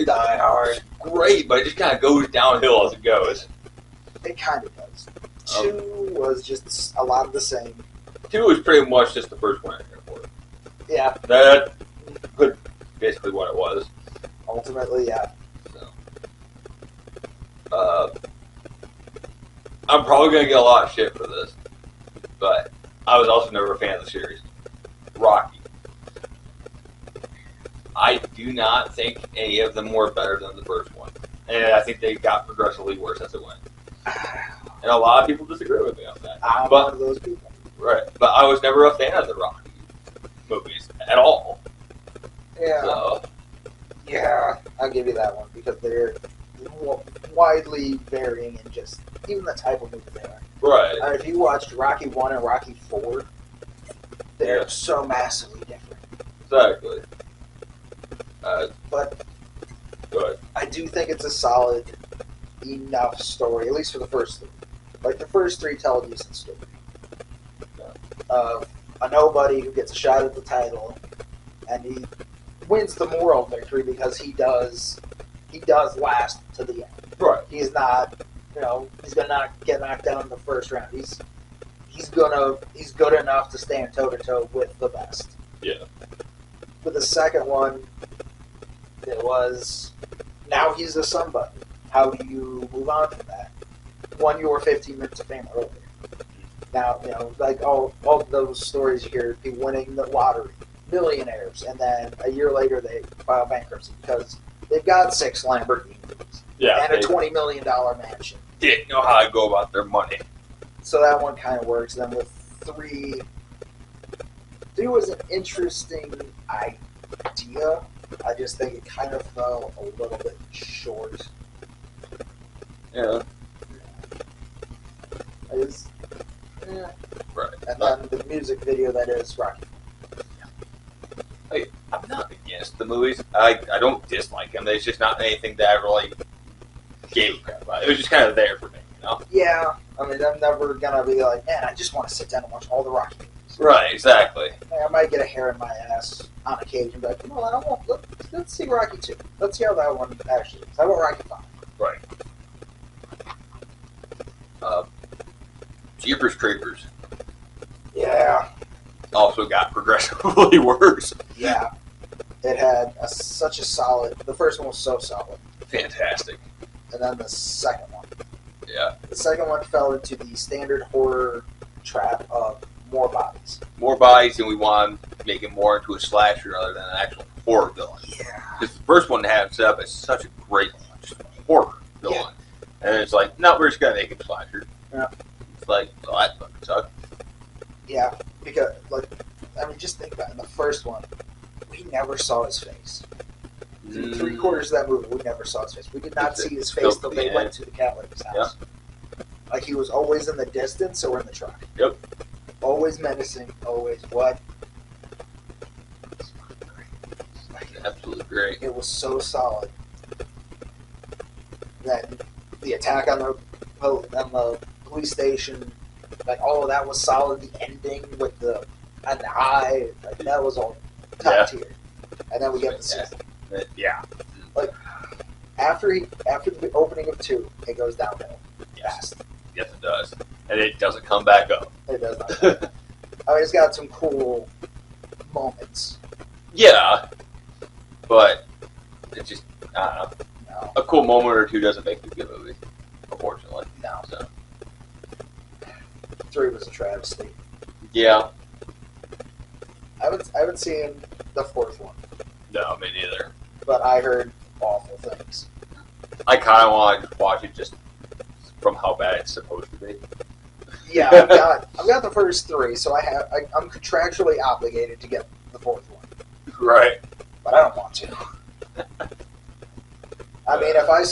Die Hard. Great, but it just kind of goes downhill as it goes. It kind of does. 2 was just a lot of the same. 2 was pretty much just the first one in there for it. Yeah. That's basically what it was. Ultimately, yeah. So, I'm probably going to get a lot of shit for this, but I was also never a fan of the series. Rocky. I do not think any of them were better than the first one. And I think they got progressively worse as it went. And a lot of people disagree with me on that. I'm one of those people. Right. But I was never a fan of the Rocky movies at all. Yeah. So, Yeah, I'll give you that one because they're widely varying in just even the type of movie they are. right. If you watched Rocky 1 and Rocky 4, they're so massively different. Exactly. But Go ahead. I do think it's a solid enough story, at least for the first 3. Like, the first 3 tell a decent story. Of a nobody who gets a shot at the title, and he wins the moral victory because he does last to the end. Right. He's not, he's gonna not get knocked down in the first round. He's good enough to stand toe to toe with the best. Yeah. With the second one, it was now he's a somebody. how do you move on from that? Won your 15 minutes of fame earlier. Now, like all those stories you hear, people winning the lottery, millionaires, and then a year later they file bankruptcy because they've got 6 Lamborghinis and a $20 million mansion. Didn't know how to go about their money. So that one kind of works. Then with 3 was an interesting idea. I just think it kind of fell a little bit short. Yeah. Right. And then the music video that is Rocky. I'm not against the movies. I don't dislike them. There's just not anything that I really gave a crap about. It was just kind of there for me, Yeah. I mean, I'm never going to be like, man, I just want to sit down and watch all the Rocky movies. Right, exactly. I might get a hair in my ass on occasion, but you know what? Let's see Rocky 2. Let's see how that one actually is. How about Rocky 5? Right. Jeepers Creepers. Yeah. Also got progressively worse. Yeah. It had such a solid... The first one was so solid. Fantastic. And then the second one. Yeah. The second one fell into the standard horror trap of more bodies. More bodies, and we want to make it more into a slasher rather than an actual horror villain. Yeah. Because the first one had set up as such a great horror villain. Yeah. And it's like, no, we're just going to make it a slasher. Yeah. It's like, well, that fucking sucks. Yeah, because, just think about it. In the first one, we never saw his face. Through 3/4 of that movie, we never saw his face. We did not see his face until they went to the cat lady's house. Yeah. Like, he was always in the distance or in the truck. Yep. Always menacing, always what? Absolutely great. It was so solid that the attack on the police station, like all of that was solid. The ending with the eye, like that was all top tier. And then we get the sequel. Yeah. Like after the opening of 2, it goes downhill. Yes. Yes, it does. And it doesn't come back up. It does not. I mean, it's got some cool moments. Yeah. But it's just, I don't know. No. A cool moment or 2 doesn't make a good movie, unfortunately. No. So. 3 was a travesty. Yeah. I haven't seen the 4th one. No, me neither. But I heard awful things. I kind of want to watch it just from how bad it's supposed to be. Yeah, I've got the first 3, so I'm contractually obligated to get the 4th one. Right. But I don't want to. I mean, if I'm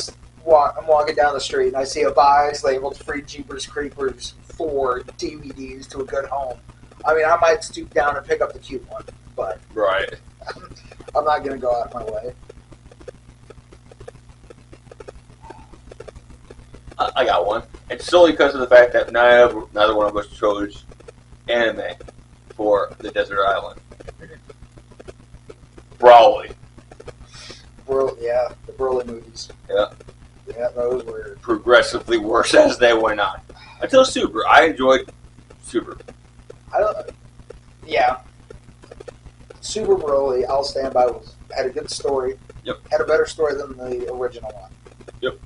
walking down the street and I see a box labeled Free Jeepers Creepers 4 DVDs to a good home, I mean, I might stoop down and pick up the cute one, but Right. I'm not going to go out of my way. I got one. It's solely because of the fact that neither one of us chose anime for the desert island. Brawly. Yeah, the Broly movies. Yeah. Yeah, those were... Progressively worse as they went on. Until Super. I enjoyed Super. Yeah. Super Broly, I'll stand by, had a good story. Yep. Had a better story than the original one. Yep.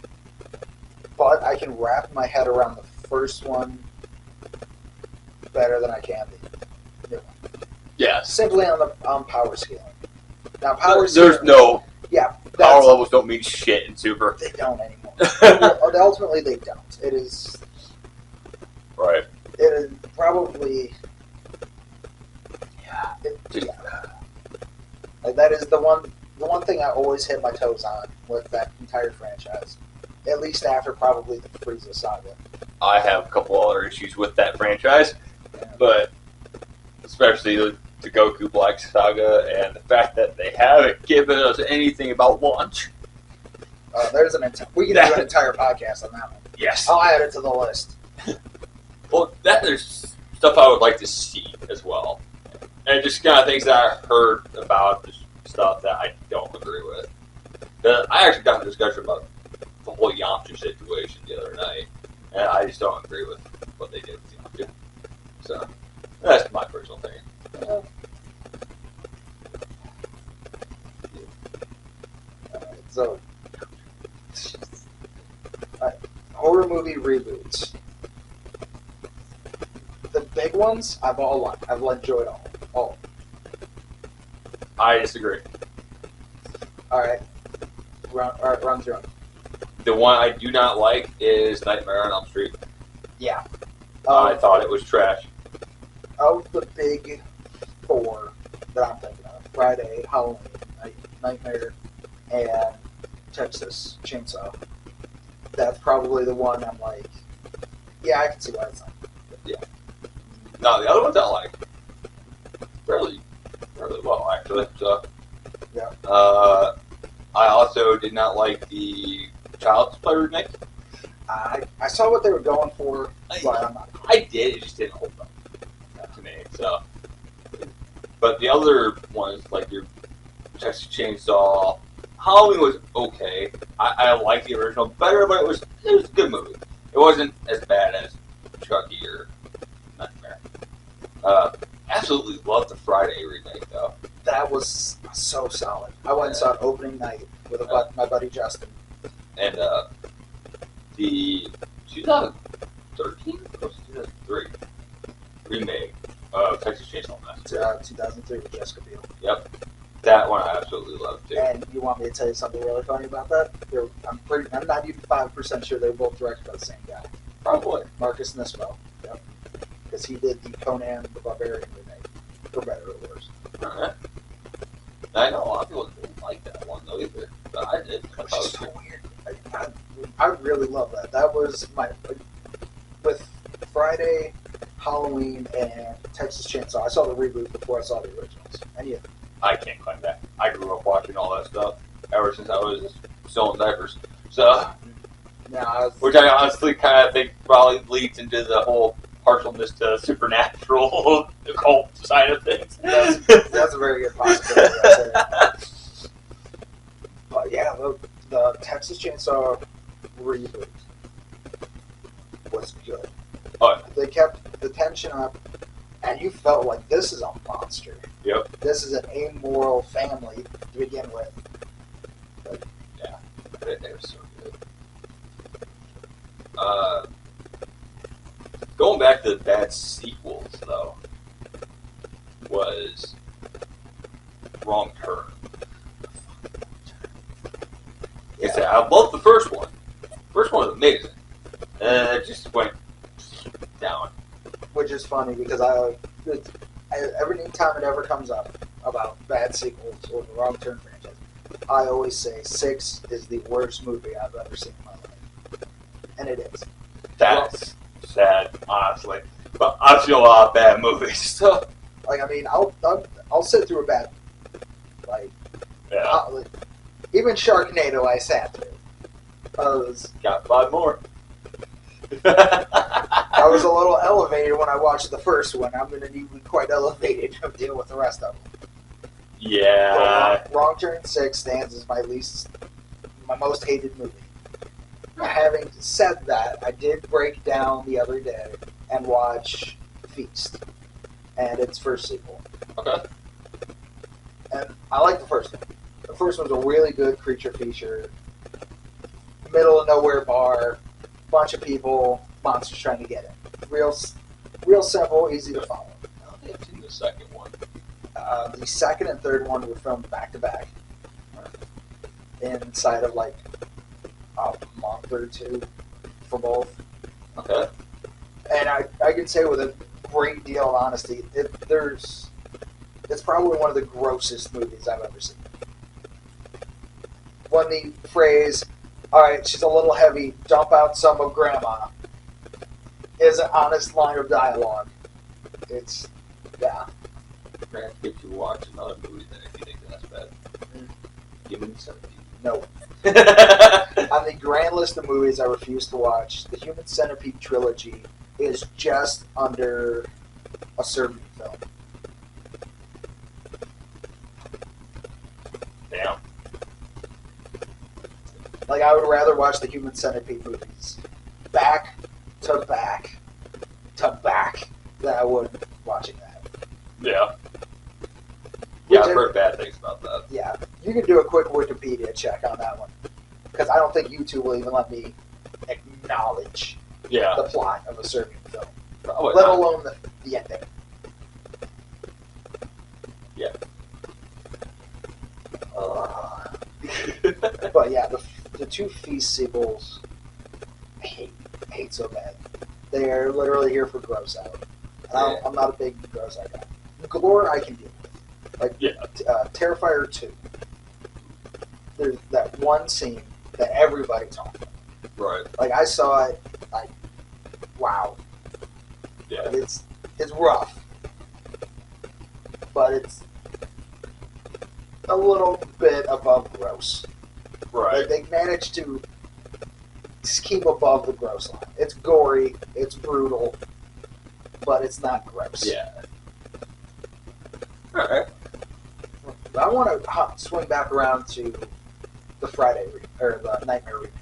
But I can wrap my head around the first one better than I can the new one. Yeah. Simply on power scaling. Now, There's no... Yeah. Power levels don't mean shit in Super. They don't anymore. Ultimately, they don't. It is... Right. It is probably... Yeah. Like, that is the one thing I always hit my toes on with that entire franchise. At least after probably the Frieza saga. I have a couple other issues with that franchise, but especially the Goku Black Saga and the fact that they haven't given us anything about launch. We can do an entire podcast on that one. Yes. I'll add it to the list. Well, there's stuff I would like to see as well. And just kind of things that I heard about, just stuff that I don't agree with. I actually got in a discussion about the whole Yamcha situation the other night, and I just don't agree with what they did with Yamcha. So, that's my personal thing. So, horror movie reboots. The big ones, I've enjoyed all. I disagree. All right, run through 'em. The one I do not like is Nightmare on Elm Street. Yeah. I thought it was trash. Of the big four that I'm thinking of, Friday, Halloween, Nightmare, and Texas Chainsaw, that's probably the one I'm like, yeah, I can see why it's not. Yeah. No, the other ones I like fairly well, actually. So, Yeah. I also did not like the Child's Play remake. I saw what they were going for, but I'm not. I did. It just didn't hold up to me. So, but the other ones, like your Texas Chainsaw, Halloween was okay. I liked the original better, but it was a good movie. It wasn't as bad as Chucky or Nightmare. Absolutely loved the Friday remake though. That was so solid. I went and saw it opening night with my buddy Justin. And the 2013 or 2003 remake of Texas Chainsaw Massacre. 2003 with Jessica Biel. Yep, that one I absolutely loved too. And you want me to tell you something really funny about that? I'm not even 5% sure they were both directed by the same guy. Probably. Marcus Nispel. Yep. Because he did the Conan the Barbarian remake, for better or worse. Alright. I know a lot of people didn't like that one though either, but I did. Which is so weird. I really love that. That was with Friday, Halloween, and Texas Chainsaw. I saw the reboot before I saw the originals. And yeah, I can't claim that. I grew up watching all that stuff ever since I was still in diapers. So, which I honestly kind of think probably leads into the whole partialness to supernatural occult side of things. That's a very good possibility. But yeah, the Texas Chainsaw reboot was good. Oh, They kept the tension up, and you felt like this is a monster. Yep. This is an amoral family to begin with. But, yeah, they were so good. Going back to the bad sequels, though, was Wrong Turn. yeah. I loved the first one. First one was amazing. And it just went down. Which is funny because every time it ever comes up about bad sequels or the Wrong Turn franchise, I always say 6 is the worst movie I've ever seen in my life. And it is. That's sad, honestly. But I've seen a lot of bad movies, so. Like, I mean, I'll sit through a bad, Yeah. Even Sharknado I sat through. Got 5 more. I was a little elevated when I watched the first one. I'm going to be quite elevated to deal with the rest of them. Yeah. Wrong Turn 6 stands as my most hated movie. Having said that, I did break down the other day and watch Feast and its first sequel. Okay. And I like the first one. The first one's a really good creature feature. Middle of nowhere bar, bunch of people, monsters trying to get in. Real simple, easy to follow. I don't think I've seen the second one. The second and third one were filmed back to back, inside of like a month or two for both. Okay. And I can say with a great deal of honesty, it's probably one of the grossest movies I've ever seen. When the phrase, "Alright, she's a little heavy, dump out some of grandma," is an honest line of dialogue. It's, yeah. We're going to have to get you to watch another movie then if you think that's bad. Human Centipede. No. On the grand list of movies I refuse to watch, the Human Centipede trilogy is just under a Serbian film. Damn. Like, I would rather watch the Human Centipede movies back to back to back than I would watching that. Yeah. Yeah, I've heard bad things about that. Yeah, you can do a quick Wikipedia check on that one. Because I don't think YouTube will even let me acknowledge Yeah. the plot of a certain film, Probably let not. alone the ending. Yeah. But yeah, the two Feast sequels, I hate so bad. They are literally here for gross out. And I'm not a big gross out guy. Gore I can deal with. Like Yeah. Terrifier 2. There's that one scene that everybody talked about. Right. Like I saw it, like wow. Yeah. Like, it's rough, but it's a little bit above gross. Right. Like they managed to just keep above the gross line. It's gory, it's brutal, but it's not gross. Yeah. All right. But I want to swing back around to the or the Nightmare remake.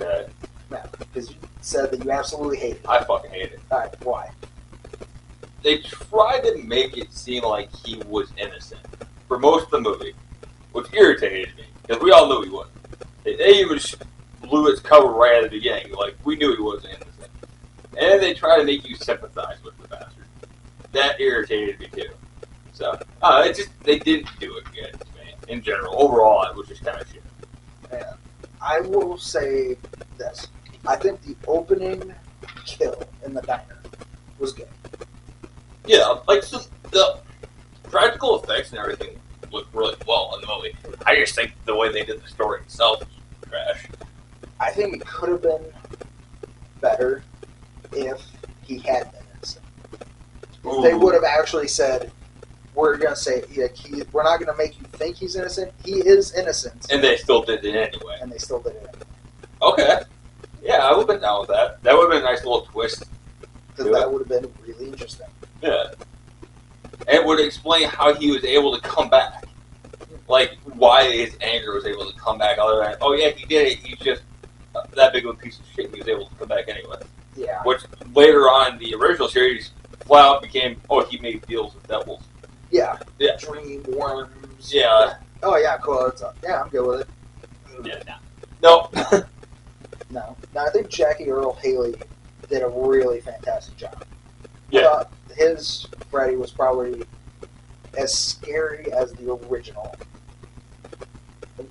Okay. Now, because you said that you absolutely hate it. I fucking hate it. All right, why? They tried to make it seem like he was innocent for most of the movie, which irritated me because we all knew he wasn't. They even blew its cover right at the beginning, like we knew he wasn't innocent. And then they try to make you sympathize with the bastard. That irritated me too. So they didn't do it good, man. In general, overall, it was just kind of shit. Yeah. I will say this. I think the opening kill in the diner was good. Yeah, like so the practical effects and everything looked really well in the movie. I just think the way they did the story itself was trash. I think it could have been better if he had been innocent. If they would have actually said, we're going to say, we're not going to make you think he's innocent. He is innocent. And they still did it anyway. And they still did it. Okay. Yeah, I would have been down with that. That would have been a nice little twist. Because that would have been really interesting. Yeah. And it would explain how he was able to come back. Like, why his anger was able to come back other than, oh yeah, he did it, he's just that big of a piece of shit, he was able to come back anyway. Yeah. Which, later on in the original series, flat out became, oh, he made deals with devils. Yeah. Yeah. Dream worms. Yeah. Oh yeah, cool. Yeah, I'm good with it. Yeah, no. No. Now, I think Jackie Earle Haley did a really fantastic job. Yeah. I thought his Freddy was probably as scary as the original.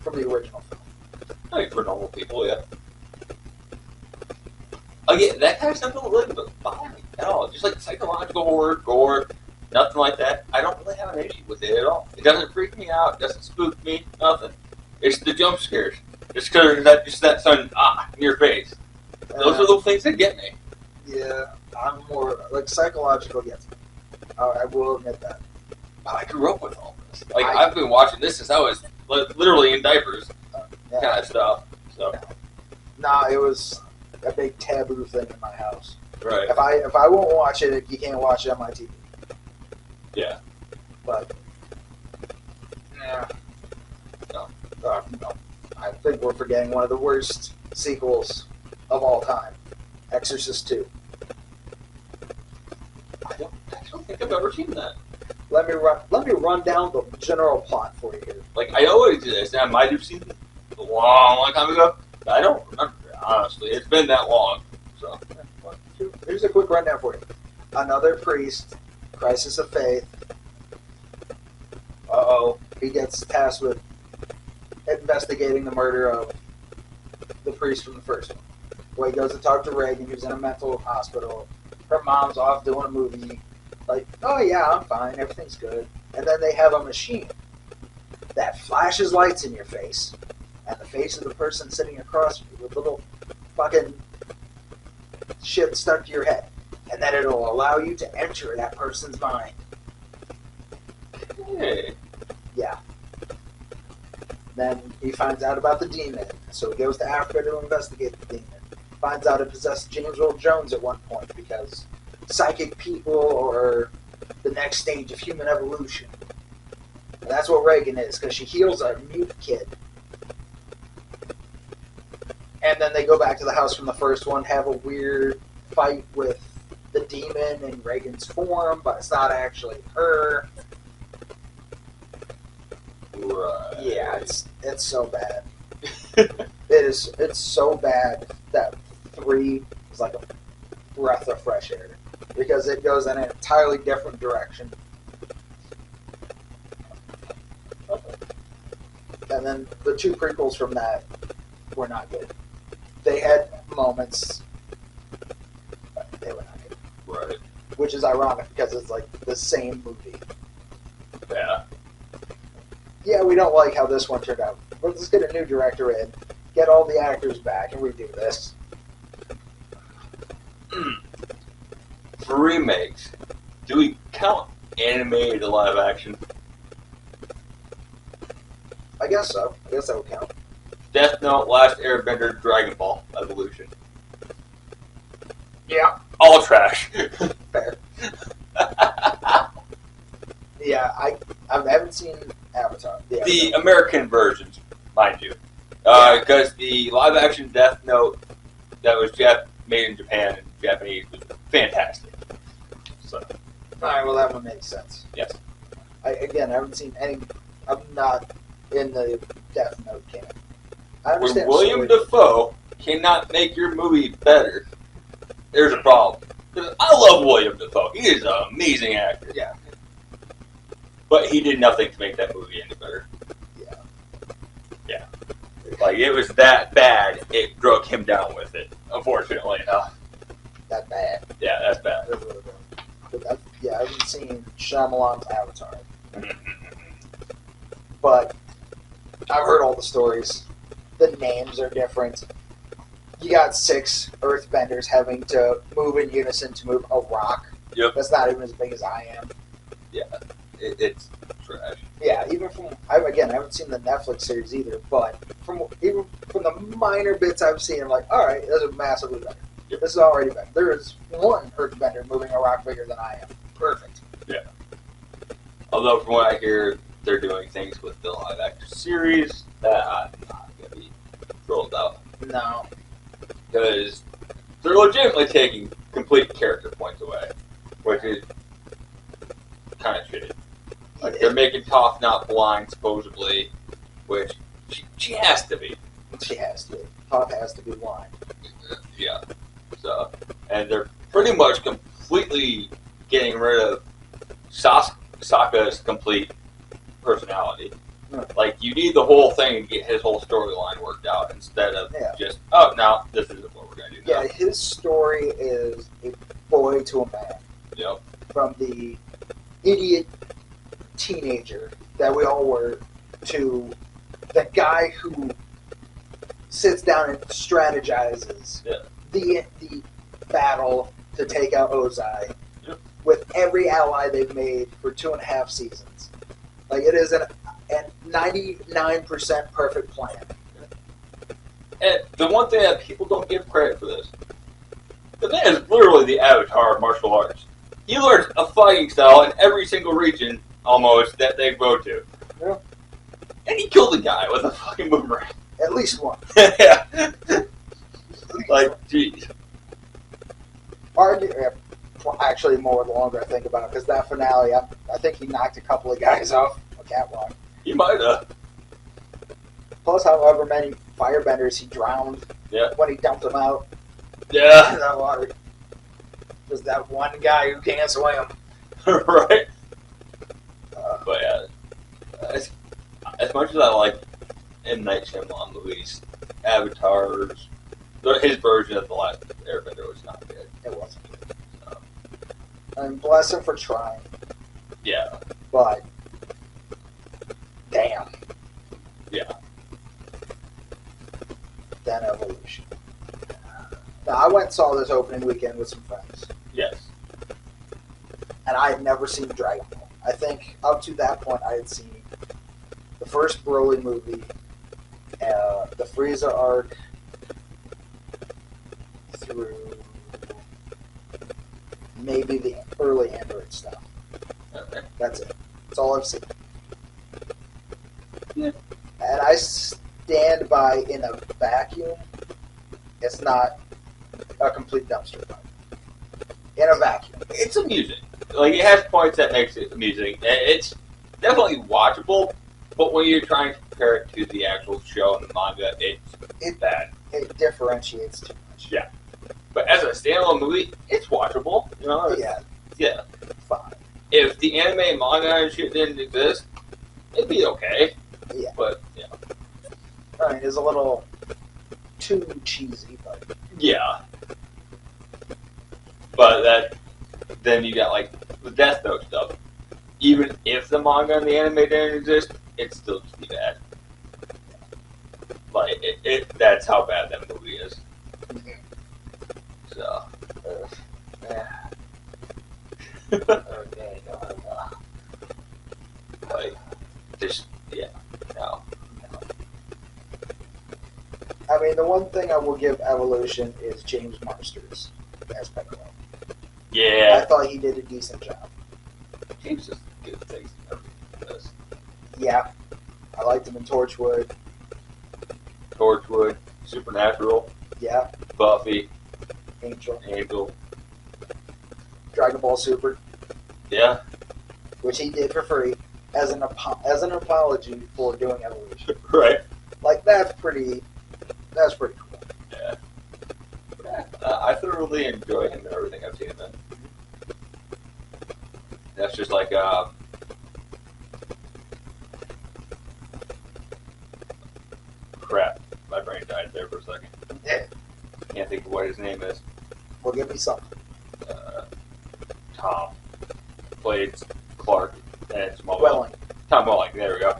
From the original film. I mean, for normal people, yeah. Again, that kind of stuff don't really bother me at all. Just like psychological horror, gore, nothing like that. I don't really have an issue with it at all. It doesn't freak me out, doesn't spook me, nothing. It's the jump scares. Just because that sudden in your face. Those are the things that get me. Yeah, I'm more like psychological. Yes, I will admit that. I grew up with all this. Like I've been watching this since I was literally in diapers, Yeah. kind of stuff. So Nah, it was a big taboo thing in my house. right, If I won't watch it, you can't watch it on my TV. yeah. But yeah, no. I think we're forgetting one of the worst sequels of all time, Exorcist 2. I don't think I've ever seen that. Let me run down the general plot for you here. Like I always do this, and I might have seen it a long time ago. But I don't remember it, honestly. It's been that long. So Here's a quick rundown for you. Another priest, crisis of faith. He gets tasked with investigating the murder of the priest from the first one. Well, he goes to talk to Reagan, who's in a mental hospital. Her mom's off doing a movie. Like, oh yeah, I'm fine, everything's good. And then they have a machine that flashes lights in your face, and the face of the person sitting across from you with little fucking shit stuck to your head. And then it'll allow you to enter that person's mind. hey, Yeah. Then he finds out about the demon, so he goes to Africa to investigate the demon. Finds out it possessed James Earl Jones at one point because psychic people are the next stage of human evolution. And that's what Reagan is, because she heals a mute kid. And then they go back to the house from the first one, have a weird fight with the demon in Reagan's form, but it's not actually her. right. Yeah, it's so bad. It's so bad that 3 is like a breath of fresh air because it goes in an entirely different direction. And then the 2 prequels from that were not good. They had moments, but they were not good. Right. Which is ironic because it's like the same movie. Yeah. Yeah, we don't like how this one turned out. But let's get a new director in, get all the actors back, and redo this. For remakes, do we count animated to live action? I guess so. I guess that would count. Death Note, Last Airbender, Dragon Ball Evolution. Yeah. All trash. Fair. Yeah, I haven't seen Avatar. The American versions, mind you. Because the live action Death Note that was made in Japan and Japanese was fantastic. So, Alright, well that one makes sense. yes. I haven't seen any. I'm not in the Death Note canon. I When understand. William Dafoe cannot make your movie better, there's a problem. 'Cause I love William Dafoe. He is an amazing actor. Yeah. But he did nothing to make that movie any better. Yeah. Yeah. Like, it was that bad, it drug him down with it, unfortunately enough. That bad. Yeah, that's bad. That's really bad. But I haven't seen Shyamalan's Avatar. But I've heard all the stories. The names are different. You got 6 earthbenders having to move in unison to move a rock. Yep. That's not even as big as I am. Yeah, it's trash. Yeah, even from I haven't seen the Netflix series either, but even from the minor bits I've seen, I'm like, all right, this is massively better. Yep. This is already better. There is one earthbender moving a rock bigger than I am. Perfect. Yeah. Although, from what I hear, they're doing things with the live action series that I'm not going to be rolled out. No. Because they're legitimately taking complete character points away, which is kind of shitty. Like, they're making Toph not blind, supposedly, which she has to be. She has to. Top has to be blind. Yeah. So, and they're pretty much completely getting rid of Sokka's complete personality. Like, you need the whole thing to get his whole storyline worked out instead of just, oh, now this is what we're going to do now. Yeah, his story is a boy to a man. Yep. From the idiot teenager that we all were to the guy who sits down and strategizes the battle to take out Ozai with every ally they've made for 2.5 seasons. Like, it is a 99% perfect plan. And the one thing that people don't give credit for this, the man is literally the avatar of martial arts. He learns a fighting style in every single region, almost, that they go to. Yeah. And he killed a guy with a fucking boomerang. At least one. Yeah. Like, jeez. Actually, more the longer I think about it, because that finale, I think he knocked a couple of guys off a catwalk. He might have. Plus, however many firebenders he drowned when he dumped them out Yeah. in that water. Just that one guy who can't swim. Right? But yeah, as much as I like M. Night Shyamalan movies, Avatar's, his version of The Last Airbender was not good. It wasn't. And bless him for trying. Yeah. But, damn. Yeah. That evolution. Now, I went and saw this opening weekend with some friends. Yes. And I had never seen Dragon Ball. I think up to that point I had seen the first Broly movie, the Frieza arc, through maybe the early Android stuff. Okay. That's it. That's all I've seen. Yeah. And I stand by, in a vacuum, it's not a complete dumpster fire. In a vacuum. It's amusing. Like, it has points that makes it amusing. It's definitely watchable, but when you're trying to compare it to the actual show and the manga, it's bad. It differentiates too much. Yeah. But as a standalone movie, it's watchable. You know? Yeah. Fine. If the anime and manga and shit didn't exist, it'd be okay. Yeah. But, yeah. I mean, it's a little too cheesy, but... Yeah. But then you got, like, the Death Note stuff. Even if the manga and the anime didn't exist, it'd still just be bad. Like, that's how bad that movie is. So, Yeah. okay, like, just, yeah, no. I mean, the one thing I will give Evolution is James Marsters as Piccolo. I Yeah. thought he did a decent job. James just good things. Does. Yeah. I liked him in Torchwood. Torchwood, Supernatural, Yeah. Buffy, Angel. Angel. Dragon Ball Super, Yeah. which he did for free as an apology for doing Evolution. Right. Like, that's pretty cool. Yeah. I thoroughly enjoy him and everything I've seen him in. That's just like, crap. My brain died there for a second. Yeah. Can't think of what his name is. Well, give me something. Tom. Played Clark and Smallville. Welling. Tom Welling, there we go.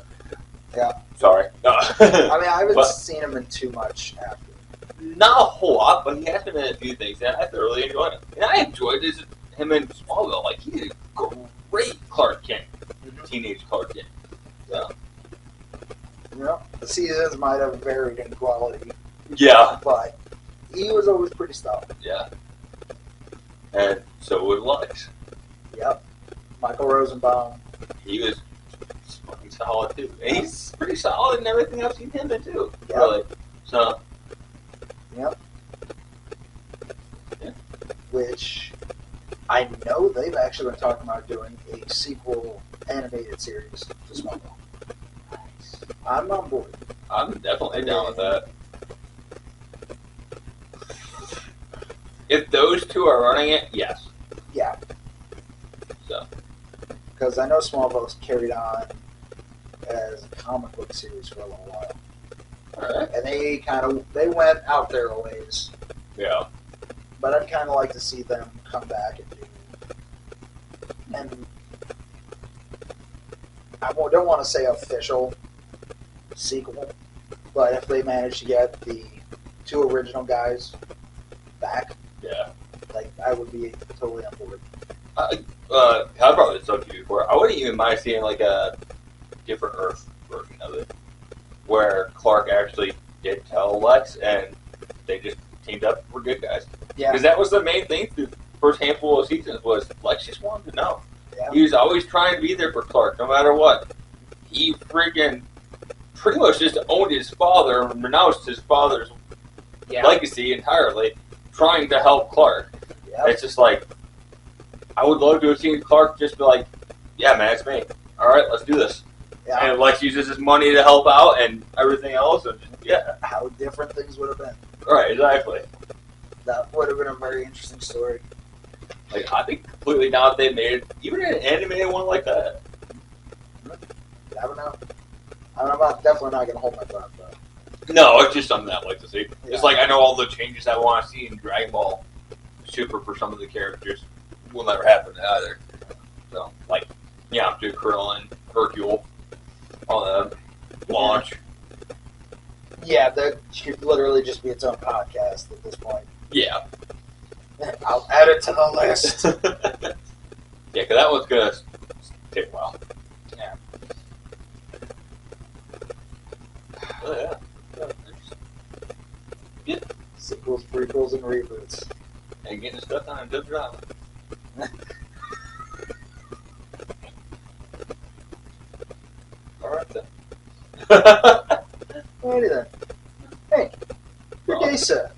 Yeah. Sorry. I mean, I haven't But- seen him in too much after. Not a whole lot, but he has been in a few things, and I thoroughly enjoyed it. And I enjoyed him in Smallville. Like, he did a great Clark Kent. Teenage Clark Kent. So, You know, the seasons might have varied in quality, yeah. but he was always pretty solid. Yeah. And so was Lex. Yep. Michael Rosenbaum. He was fucking solid, too. And he's pretty solid in everything I've seen him in, too. Yep. Really. So, Yep. Yeah. Which I know they've actually been talking about doing a sequel animated series to Smallville. I'm on board. I'm definitely down with that. If those two are running it, yes. Yeah, So, because I know Smallville's carried on as a comic book series for a little while, alright. and they went out there a ways. Yeah. But I'd kind of like to see them come back and do. And I don't want to say official sequel, but if they manage to get the two original guys back, Yeah. like, I would be totally on board. I probably talked to you before. I wouldn't even mind seeing like a different Earth version of it, where Clark actually did tell Lex, and they just teamed up for good guys. Yeah, Because that was the main thing through the first handful of seasons was Lex just wanted to know. yeah, He was always trying to be there for Clark, no matter what. He freaking pretty much just owned his father and renounced his father's legacy entirely, trying to help Clark. yeah. It's just like, I would love to have seen Clark just be like, yeah, man, it's me. All right, let's do this. Yeah. And Lex uses his money to help out and everything else. And just, yeah, How different things would have been. right, exactly. That would have been a very interesting story. Like, I think completely now that they made even an animated one like that. I don't know. I'm definitely not going to hold my breath, though. No, it's just something I'd like to see. Yeah. It's like I know all the changes I want to see in Dragon Ball Super for some of the characters will never happen either. So, like, yeah, to Krillin, Hercule, all that. Launch. Yeah, that should literally just be its own podcast at this point. Yeah. I'll add it to the list. Yeah, because that one's going to take a while. Yeah. Oh, yeah. Sequels, prequels, and reboots. And getting stuff on a good drama. Alright then. Alrighty then. Hey, your day, sir.